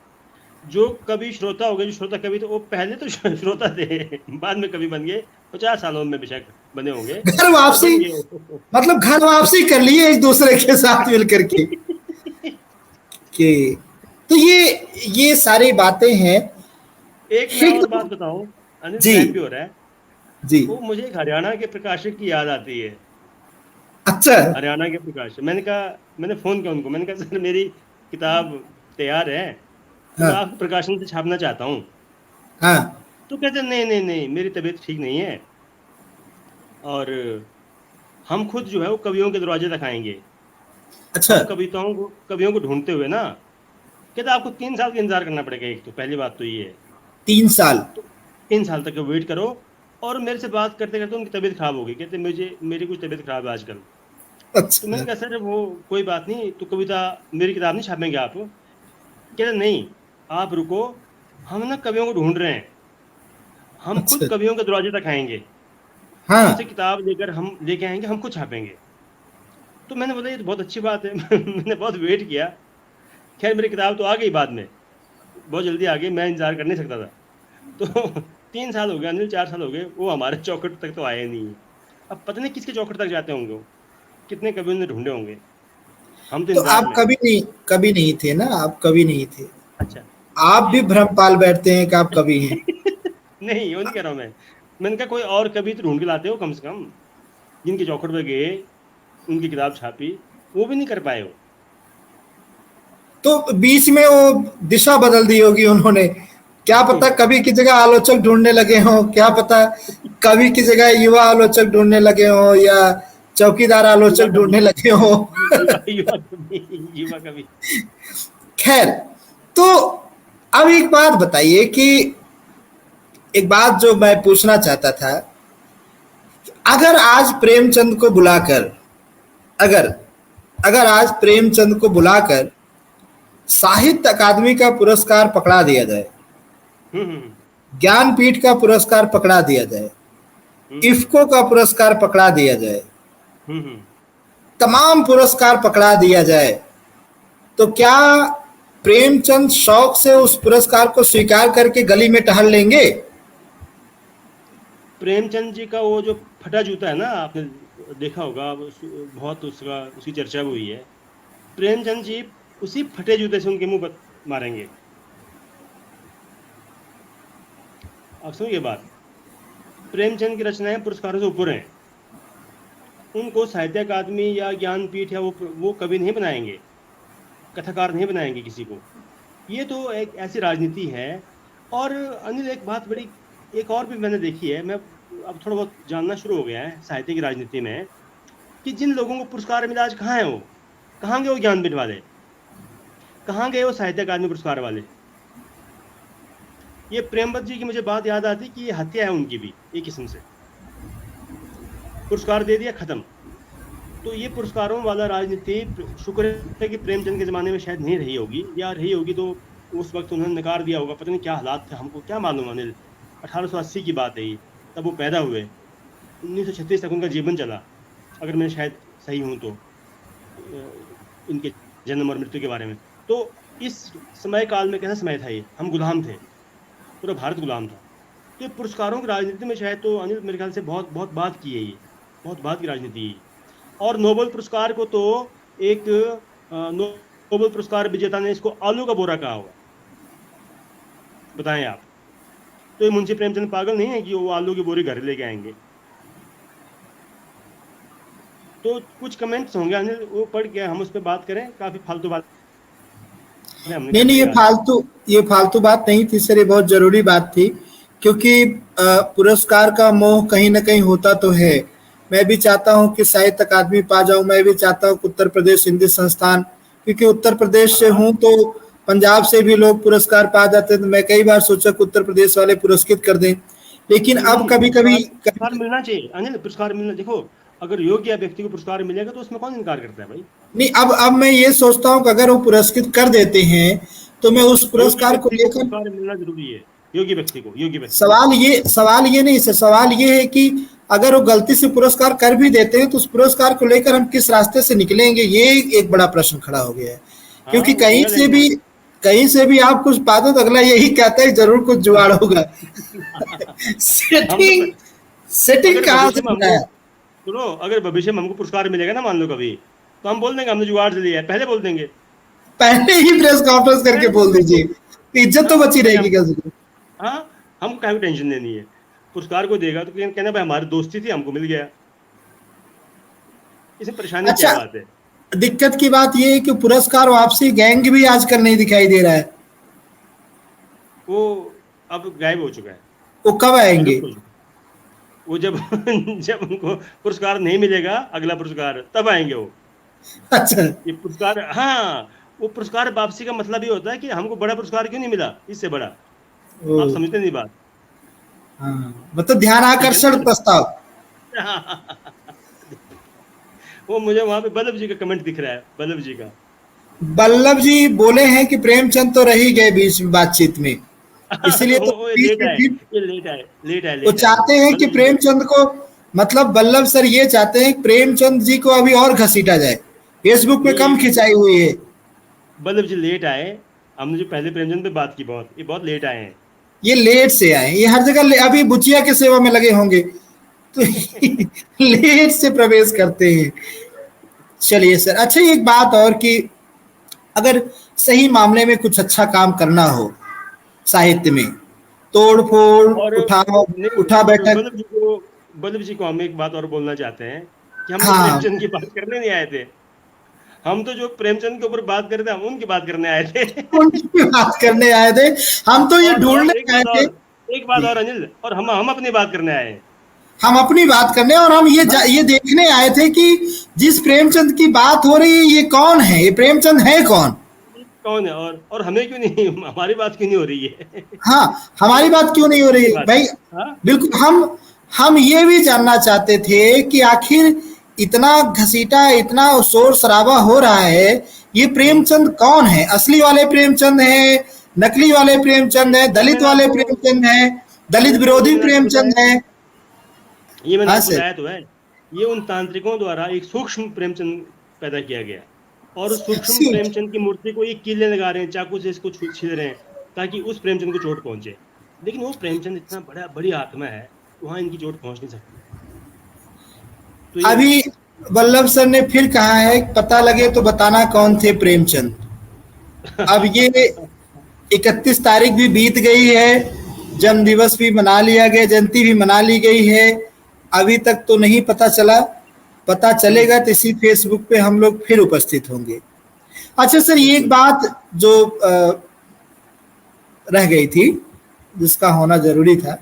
जो कवि श्रोता हो गए, जो श्रोता कवि, तो वो पहले तो श्रोता थे, बाद में कवि बन गए, 50 सालों में बेशक बने होंगे,
घर
पर
वापसी,
बन गए।
मतलब घर वापसी कर लिए एक दूसरे के साथ मिलकर के कि तो ये सारी बातें हैं।
एक मैं
एक
और
तो
बात बताऊं, अनिल,
जी
टाइम भी हो रहा है।
जी,
वो मुझे एक हरियाणा के प्रकाशक की याद आती है।
अच्छा,
हरियाणा के प्रकाशक, मैंने कहा, मैंने फोन किया उनको, मैंने कहा सर मेरी किताब तैयार है, तो मैं
हाँ
आपके प्रकाशन से छापना चाहता हूँ।
हाँ,
तो कहते नहीं नहीं नहीं, मेरी तबीयत ठीक नहीं है, और हम खुद जो है वो कवियों के दरवाजे तक आएंगे।
अच्छा,
हम कवियों को ढूंढते हुए ना, कहते आपको 3 साल का इंतजार करना पड़ेगा। एक तो पहली बात तो ये है।
3 साल,
तो 3 साल तक वेट करो। और मेरे से बात करते करते उनकी तबीयत खराब हो गई, कहते मेरी कुछ तबीयत खराब है आजकल। तो
अच्छा,
मैंने कहा सर वो कोई बात नहीं, तो कविता, मेरी किताब नहीं छापेंगे आप? कहते नहीं, आप रुको, हम ना कवियों को ढूंढ रहे हैं, हम खुद
अच्छा,
कवियों के दरवाजे तक आएंगे, उनसे
हाँ,
किताब लेकर हम लेके आएंगे, हम खुद छापेंगे। तो मैंने बोला ये तो बहुत अच्छी बात है। मैंने बहुत वेट किया। खैर मेरी किताब तो आ गई बाद में, बहुत जल्दी आ गई, मैं इंतजार कर नहीं सकता था। तो 3 साल हो गए अनिल, 4 साल हो गए, वो हमारे चौखट तक तो आए नहीं है। अब पता नहीं किसके चौखट तक जाते होंगे वो, कितने कवियों ने ढूंढे होंगे। हम तो
तो
इंतजार
आप
में हैं।
कभी नहीं थे ना, आप कभी नहीं थे।
अच्छा,
आप भी
नहीं।
भ्रम पाल बैठते हैं कि आप कभी हैं।
नहीं, वो नहीं कह रहा हूँ मैं। मैंने कहा कोई और कवि तो ढूंढ के लाते हो कम से कम, जिनके चौखट पे गए, उनकी किताब छापी, वो भी नहीं कर पाए हो।
तो बीच में वो दिशा बदल दी होगी उन्होंने, क्या पता कवि की जगह आलोचक ढूंढने लगे हों, क्या पता कवि की जगह युवा आलोचक ढूंढने लगे हों या चौकीदार आलोचक
युवा कवि,
ढूंढने लगे हों।
युवा कवि, युवा कवि।
खैर, तो अब एक बात बताइए कि एक बात जो मैं पूछना चाहता था, अगर आज प्रेमचंद को बुलाकर, अगर अगर आज प्रेमचंद को बुलाकर साहित्य अकादमी का पुरस्कार पकड़ा दिया जाए,
हम्म
ज्ञानपीठ का पुरस्कार पकड़ा दिया जाए,
हम्म
इफ्को का पुरस्कार पकड़ा दिया जाए,
हम्म।
तमाम पुरस्कार पकड़ा दिया जाए, तो क्या प्रेमचंद शौक से उस पुरस्कार को स्वीकार करके गली में टहल लेंगे?
प्रेमचंद जी का वो जो फटा जूता है ना, आपने देखा होगा, बहुत उसकी चर्चा भी हुई है। प्रेमचंद जी उसी फटे जूते से उनके मुंह पर मारेंगे। आप सुनिए बात, प्रेमचंद की रचनाएं पुरस्कारों से ऊपर हैं। उनको साहित्य अकादमी या ज्ञानपीठ या वो कवि नहीं बनाएंगे, कथाकार नहीं बनाएंगे किसी को। ये तो एक ऐसी राजनीति है। और अनिल एक बात बड़ी, एक और भी मैंने देखी है, मैं अब थोड़ा बहुत जानना शुरू हो गया है साहित्य की राजनीति में, कि जिन लोगों को पुरस्कार मिला आज कहाँ है वो, कहाँ गए वो ज्ञानपीठ वाले, कहाँ गए वो साहित्य अकादमी पुरस्कार वाले। ये प्रेमवत जी की मुझे बात याद आती कि ये हत्या है उनकी भी एक किस्म से, पुरस्कार दे दिया खत्म। तो ये पुरस्कारों वाला राजनीति शुक्र है कि प्रेमचंद के ज़माने में शायद नहीं रही होगी, या रही होगी तो उस वक्त उन्होंने नकार दिया होगा, पता नहीं क्या हालात थे, हमको क्या मालूम अनिल। 1880 की बात है ये, तब वो पैदा हुए, 1936 तक उनका जीवन चला, अगर मैं शायद सही हूँ तो इनके जन्म और मृत्यु के बारे में। तो इस समय काल में कैसा समय था ये, हम गुलाम थे, पूरा भारत गुलाम था। तो ये पुरस्कारों की राजनीति में शायद तो अनिल मेरे ख्याल से बहुत बहुत बात की है ये, बहुत बात की राजनीति है। और नोबेल पुरस्कार को तो एक नोबेल पुरस्कार विजेता ने इसको आलू का बोरा कहा हुआ। बताएं आप। तो ये मुंशी प्रेमचंद पागल नहीं है कि वो आलू की बोरी घर लेके आएंगे। तो कुछ कमेंट्स होंगे अनिल, वो पढ़ के हम उस पर बात करें, काफी फालतू बातें हमने
नहीं
कर
नहीं,
ली आज।
ये फालतू बात नहीं थी सर, ये बहुत जरूरी बात थी। क्योंकि पुरस्कार का मोह कहीं ना कहीं होता तो है। मैं भी चाहता हूं कि साहित्य अकादमी पा जाऊं, मैं भी चाहता हूं कि उत्तर प्रदेश हिंदी संस्थान, क्योंकि उत्तर प्रदेश से
हाँ,
हूं तो पंजाब से भी लोग पुरस्कार पा जाते हैं, तो मैं कई बार सोचा कि उत्तर प्रदेश वाले पुरस्कृत कर दें। लेकिन
नहीं
अब
नहीं,
कभी कभी
पुरस्कार पुरस्कार मिलना चाहिए अनिल, पुरस्कार मिलना, देखो अगर योग्य व्यक्ति को पुरस्कार मिलेगा तो उसमें कौन इनकार करता है भाई।
नहीं, अब मैं ये सोचता हूं कि अगर वो पुरस्कृत कर देते हैं तो मैं उस
योग्य
पुरस्कार को
व्यक्ति को
लेकर,
पुरस्कार मिलना जरूरी है, योग्य व्यक्ति को, योग्य व्यक्ति को।
सवाल ये नहीं सर, सवाल ये है कि अगर वो गलती से पुरस्कार कर भी देते हैं तो उस पुरस्कार को लेकर हम किस रास्ते से निकलेंगे, ये एक बड़ा प्रश्न खड़ा हो गया है।
हाँ,
क्योंकि
वो निकल लेंगे।
कहीं से भी आप कुछ पाते तो अगला यही कहता है जरूर कुछ जुगाड़ होगा।
हम तो
सेटिंग सेटिंग
अगर
कहाँ
भविष्य
से
में
होना
हमको,
है?
सुनो, अगर भविष्य में हमको पुरस्कार मिलेगा ना मान लो कभी, तो हम बोल देंगे हमने जुगाड़ से लिया है, पहले बोल देंगे।
पहले ही प्रेस कॉन्फ्रेंस करके
पहले बोल
बोल
देंगे।
दीजिए, इज्जत तो
हाँ,
बची
भाई
रहेगी
हम,
कम से कम।
हाँ, हमको काहे को टेंशन लेनी है। पुरस्कार को देगा तो कहना भाई हमारी दोस्ती थी, हमको मिल गया। इसमें परेशानी क्या
अच्छा,
बात है।
दिक्कत की बात यह है कि पुरस्कार वापसी गैंग भी आजकल नहीं दिखाई दे रहा है।
वो अब गायब हो चुका है,
वो कब आएंगे?
विलुप्त हो चुका है। वो जब जब उनको पुरस्कार नहीं मिलेगा, अगला पुरस्कार, तब आएंगे वो।
अच्छा।
ये पुरस्कार, हाँ, वो पुरस्कार वापसी का मतलब ये होता है कि हमको बड़ा पुरस्कार क्यों नहीं मिला, इससे बड़ा।
ओ,
आप समझते नहीं बात।
हाँ, मतलब ध्यान
ठीक है
आकर्षण प्रस्ताव।
ना। वो मुझे वहां पे बल्लभ जी का कमेंट दिख रहा है, बल्लभ जी का।
बल्लभ जी बोले हैं कि प्रेमचंद तो रह ही गए बीच में बातचीत में, इसलिए तो
वो
बीच
लेट
में
आए,
फिर
ये लेट आए, लेट आए,
वो
लेट आए,
चाहते हैं कि
बल्लभ जी लेट आए।
प्रेमचंद को, मतलब बल्लभ सर ये चाहते हैं कि प्रेमचंद जी को अभी और घसीटा जाए, फेसबुक पे कम
नहीं,
खिंचाई हुई है।
बल्लभ जी लेट आए। हमने जो पहले प्रेमचंद पे बात की, बहुत, ये बहुत लेट आए
ये लेट से आए, ये हर जगह अभी बुचिया के सेवा में लगे होंगे तो
हैं।
लेट से प्रवेश करते हैं। चलिए सर, अच्छा एक बात और कि अगर सही मामले में कुछ अच्छा काम करना हो साहित्य में, तोड़ फोड़,
और
उठाओ,
नहीं,
उठा
और
बैठक।
बल्लभ जी को हम एक बात और बोलना चाहते हैं कि हम तो
हाँ,
प्रेमचंद की बात करने नहीं आए थे। हम तो जो प्रेमचंद के ऊपर बात कर रहे थे, हम उनकी बात करने आए थे।
उनकी बात करने आए थे, हम तो ये
और
ढूंढने आए थे।
एक बात
जी,
और अनिल, और हम अपनी बात करने आए हैं।
हम अपनी बात करने और हम
हाँ,
ये देखने आए थे कि जिस प्रेमचंद की बात हो रही है ये कौन है, ये प्रेमचंद है कौन।
ये कौन है, और हमें क्यों नहीं, हमारी बात क्यों नहीं हो रही है।
हाँ, हमारी बात क्यों नहीं हो रही
ये
है
बात है।
भाई?
हाँ,
बिल्कुल, हम ये भी जानना चाहते थे कि आखिर इतना घसीटा, इतना शोर शराबा हो रहा है, ये
हम्म,
प्रेमचंद कौन है? असली वाले प्रेमचंद है, नकली वाले प्रेमचंद है,
ये
दलित
मैंने
वाले
आपको
प्रेमचंद है, दलित
ये
विरोधी
मैंने आपको
प्रेमचंद
बताया,
है?
ये मैंने
हाँ
आपको
सर।
बताया तो है। ये उन तांत्रिकों द्वारा एक सूक्ष्म प्रेमचंद पैदा किया गया, और उस सूक्ष्म प्रेमचंद की मूर्ति को ये कीले लगा रहे हैं, चाकू से इसको छील रहे हैं, ताकि उस प्रेमचंद को चोट पहुंचे। लेकिन वो प्रेमचंद इतना बड़ी आत्मा है, वहां इनकी चोट पहुंच नहीं सकती। तो ये है।
अभी वल्लभ सर ने फिर कहा है, पता लगे तो बताना कौन थे प्रेमचंद। अब ये 31 तारीख भी बीत गई है, जन्म दिवस भी मना लिया गया, जयंती भी मना ली गई है, अभी तक तो नहीं पता चला। पता चलेगा
हम्म,
तो इसी फेसबुक पे हम लोग फिर उपस्थित होंगे। अच्छा सर, ये एक
बिल्कुल।
बात जो रह गई थी, जिसका होना जरूरी था,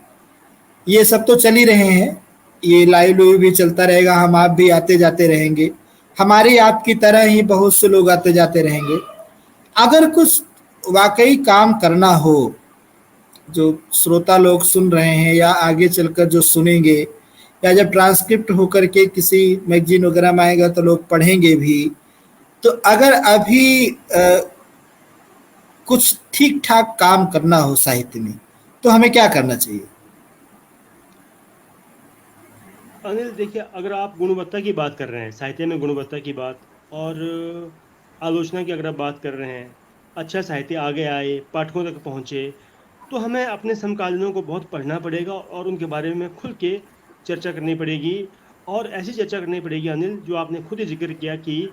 ये सब तो चल ही रहे हैं, ये लाइव लूव भी चलता रहेगा, हम आप भी आते जाते रहेंगे, हमारे आपकी तरह ही बहुत से लोग आते जाते रहेंगे। अगर कुछ वाकई काम करना हो, जो श्रोता लोग सुन रहे हैं या आगे चलकर जो सुनेंगे, या जब ट्रांसक्रिप्ट होकर के किसी मैगजीन वगैरह में आएगा तो लोग पढ़ेंगे भी, तो अगर अभी कुछ ठीक ठाक काम करना हो साहित्य में तो हमें क्या करना चाहिए?
अनिल देखिए, अगर आप गुणवत्ता की बात कर रहे हैं, साहित्य में गुणवत्ता की बात, और आलोचना की अगर आप बात कर रहे हैं, अच्छा साहित्य आगे आए, पाठकों तक पहुँचे, तो हमें अपने समकालीनों को बहुत पढ़ना पड़ेगा और उनके बारे में खुल के चर्चा करनी पड़ेगी। और ऐसी चर्चा करनी पड़ेगी अनिल, जो आपने खुद ही जिक्र किया कि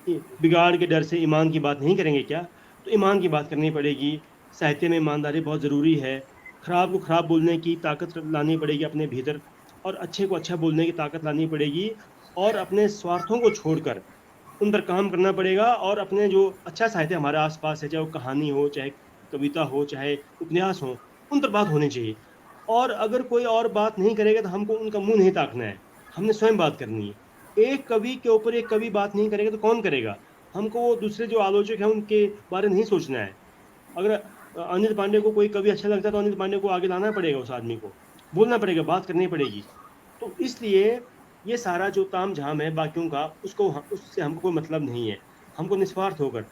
बिगाड़ के डर से ईमान की बात नहीं करेंगे क्या, तो ईमान की बात करनी पड़ेगी। साहित्य में ईमानदारी बहुत ज़रूरी है। खराब को खराब बोलने की ताकत लानी पड़ेगी अपने भीतर, और अच्छे को अच्छा बोलने की ताकत लानी पड़ेगी, और अपने स्वार्थों को छोड़कर उन पर काम करना पड़ेगा। और अपने जो अच्छा साहित्य हमारे आसपास है, चाहे वो कहानी हो, चाहे कविता हो, चाहे उपन्यास हो, उन पर बात होनी चाहिए। और अगर कोई और बात नहीं करेगा तो हमको उनका मुंह नहीं ताकना है, हमने स्वयं बात करनी है। एक कवि के ऊपर एक कवि बात नहीं करेगा तो कौन करेगा? हमको वो दूसरे जो आलोचक हैं उनके बारे में नहीं सोचना है। अगर अनिल पांडे को कोई कवि अच्छा लगता है तो अनिल पांडे को आगे लाना पड़ेगा, उस आदमी को बोलना पड़ेगा, बात करनी पड़ेगी। तो इसलिए ये सारा जो ताम झाम है बाकियों का, उससे हमको कोई मतलब नहीं है। हमको निस्वार्थ होकर,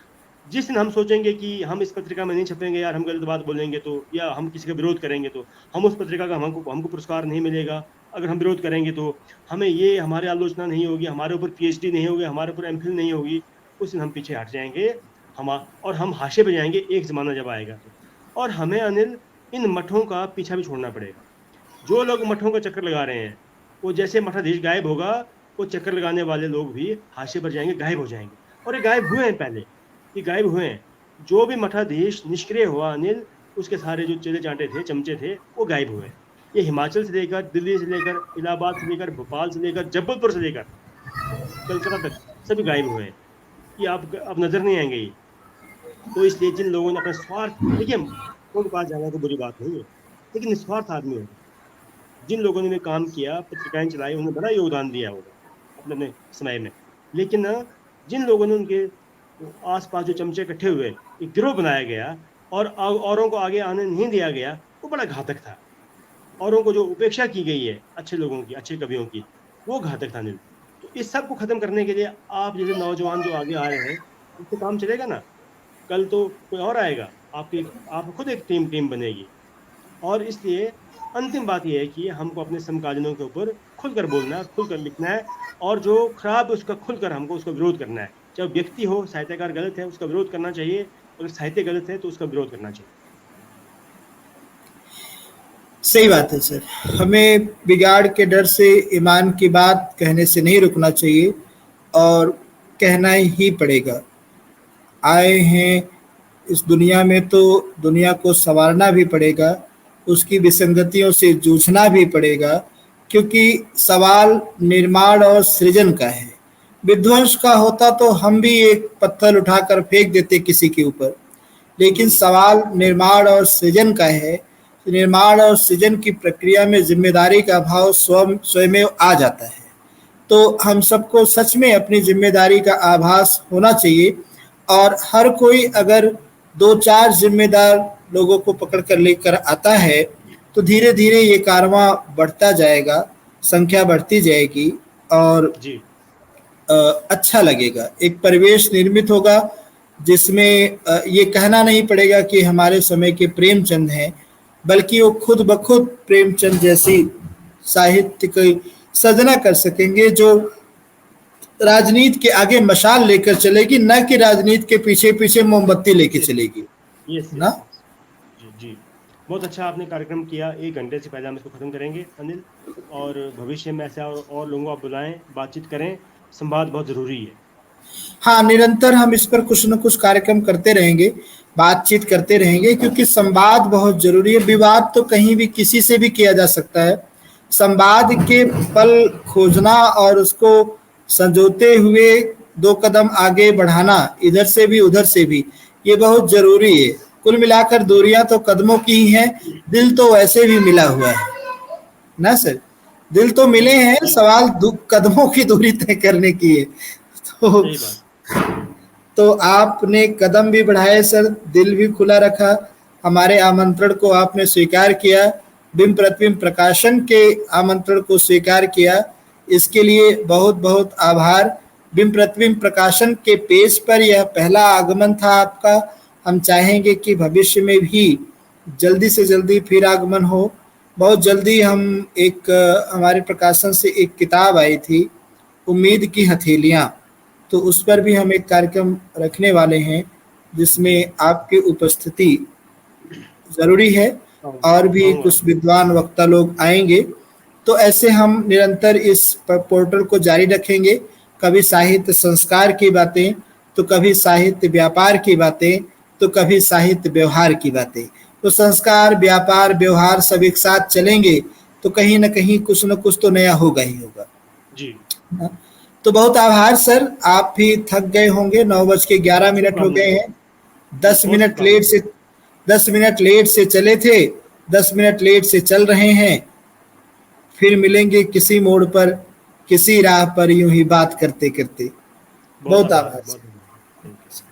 जिस दिन हम सोचेंगे कि हम इस पत्रिका में नहीं छपेंगे यार, हम गलत बात बोलेंगे तो, या हम किसी का विरोध करेंगे तो हम उस पत्रिका का हमको पुरस्कार नहीं मिलेगा। अगर हम विरोध करेंगे तो हमें ये हमारी आलोचना नहीं होगी, हमारे ऊपर पीएचडी नहीं होगी, हमारे ऊपर एमफिल नहीं होगी, उस दिन हम पीछे हट जाएंगे। और हम हाशिए पे जाएंगे एक ज़माना जब आएगा तो। और हमें अनिल इन मठों का पीछा भी छोड़ना पड़ेगा। जो लोग मठों का चक्कर लगा रहे हैं, वो जैसे मठाधीश गायब होगा, वो चक्कर लगाने वाले लोग भी हाशिए पर जाएंगे, गायब हो जाएंगे। और ये गायब हुए हैं पहले, ये गायब हुए हैं। जो भी मठाधीश निष्क्रिय हुआ अनिल, उसके सारे जो चेले चांटे थे, चमचे थे, वो गायब हुए। ये हिमाचल से लेकर, दिल्ली से लेकर, इलाहाबाद से लेकर, भोपाल से लेकर, जबलपुर से लेकर कलकत्ता तक सभी गायब हुए हैं। ये आप अब नजर नहीं आएंगे ये। तो इसलिए जिन लोगों ने अपना स्वार्थ, देखिए उनके पास जाना तो बुरी बात नहीं है, लेकिन निस्वार्थ आदमी होगा। जिन लोगों ने काम किया, पत्रिकाएं चलाई, उन्होंने बड़ा योगदान दिया होगा अपने अपने समय में। लेकिन जिन लोगों ने उनके आसपास जो चमचे इकट्ठे हुए, एक गिरोह बनाया गया और औरों को आगे आने नहीं दिया गया, वो बड़ा घातक था। औरों को जो उपेक्षा की गई है अच्छे लोगों की, अच्छे कवियों की, वो घातक था अनिल। तो इस सब को खत्म करने के लिए आप जैसे नौजवान जो आगे आ रहे हैं, इससे काम चलेगा ना। कल तो कोई और आएगा, आप खुद एक टीम बनेगी। और इसलिए अंतिम बात यह है कि हमको अपने समकालीनों के ऊपर खुलकर बोलना है, खुलकर लिखना है, और जो खराब है उसका खुलकर हमको उसका विरोध करना है। चाहे व्यक्ति हो, साहित्यकार गलत है उसका विरोध करना चाहिए, अगर साहित्य गलत है तो उसका विरोध करना चाहिए।
सही बात है सर। हमें बिगाड़ के डर से ईमान की बात कहने से नहीं रुकना चाहिए, और कहना ही पड़ेगा। आए हैं इस दुनिया में तो दुनिया को संवारना भी पड़ेगा, उसकी विसंगतियों से जूझना भी पड़ेगा, क्योंकि सवाल निर्माण और सृजन का है। विध्वंस का होता तो हम भी एक पत्थर उठाकर फेंक देते किसी के ऊपर, लेकिन सवाल निर्माण और सृजन का है। निर्माण और सृजन की प्रक्रिया में जिम्मेदारी का भाव स्वयं आ जाता है। तो हम सबको सच में अपनी जिम्मेदारी का आभास होना चाहिए, और हर कोई अगर दो चार जिम्मेदार लोगों को पकड़ कर लेकर आता है तो धीरे धीरे ये कारवां बढ़ता जाएगा, संख्या बढ़ती जाएगी, और
जी
अच्छा लगेगा। एक परिवेश निर्मित होगा जिसमें ये कहना नहीं पड़ेगा कि हमारे समय के प्रेमचंद हैं, बल्कि वो खुद ब खुद प्रेमचंद जैसी साहित्य की सृजना कर सकेंगे, जो राजनीति के आगे मशाल लेकर चलेगी, न कि राजनीति के पीछे पीछे मोमबत्ती लेके चलेगी।
यस
ना
जी जी। बहुत अच्छा आपने कार्यक्रम किया। 1 घंटे से पहले हम इसको खत्म करेंगे अनिल, और भविष्य में ऐसा और लोगों को आप बुलाएं, बातचीत करें। संवाद बहुत जरूरी है।
हाँ, निरंतर हम इस पर कुछ न कुछ कार्यक्रम करते रहेंगे, बातचीत करते रहेंगे, क्योंकि संवाद बहुत जरूरी है। विवाद तो कहीं भी किसी से भी किया जा सकता है। संवाद के पल खोजना और उसको संजोते हुए 2 कदम आगे बढ़ाना, इधर से भी उधर से भी, ये बहुत जरूरी है। कुल मिलाकर दूरियां तो कदमों की ही हैं, दिल तो वैसे भी मिला हुआ है ना सर। दिल तो मिले हैं,
सही
सवाल कदमों की दूरी तय करने की है। तो
सही बात।
तो आपने कदम भी बढ़ाए सर, दिल भी खुला रखा, हमारे आमंत्रण को आपने स्वीकार किया, बिंब प्रतिबिंब प्रकाशन के आमंत्रण को स्वीकार किया, इसके लिए बहुत बहुत आभार। बिंब प्रतिबिंब प्रकाशन के पेज पर यह पहला आगमन था आपका। हम चाहेंगे कि भविष्य में भी जल्दी से जल्दी फिर आगमन हो। बहुत जल्दी हम हमारे प्रकाशन से एक किताब आई थी, उम्मीद की हथेलियाँ, तो उस पर भी हम एक कार्यक्रम रखने वाले हैं, जिसमें आपकी उपस्थिति ज़रूरी है, और भी कुछ विद्वान वक्ता लोग आएंगे। तो ऐसे हम निरंतर इस पोर्टल को जारी रखेंगे, कभी साहित्य संस्कार की बातें, तो कभी साहित्य व्यापार की बातें, तो कभी साहित्य व्यवहार की बातें। तो संस्कार, व्यापार, व्यवहार सब एक साथ चलेंगे तो कहीं ना कहीं कुछ न कुछ तो नया होगा ही होगा।
जी।
तो बहुत आभार सर, आप भी थक गए होंगे, 9:11 हो गए हैं। 10
बहुत
मिनट
शुभकामनाएं।
लेट से 10 मिनट लेट से चले थे, 10 मिनट लेट से चल रहे हैं। फिर मिलेंगे किसी मोड़ पर, किसी राह पर, यूं ही बात करते करते।
बहुत
बहुत
आभार,
आभार
बहुत
सर।
आभार। Thank you.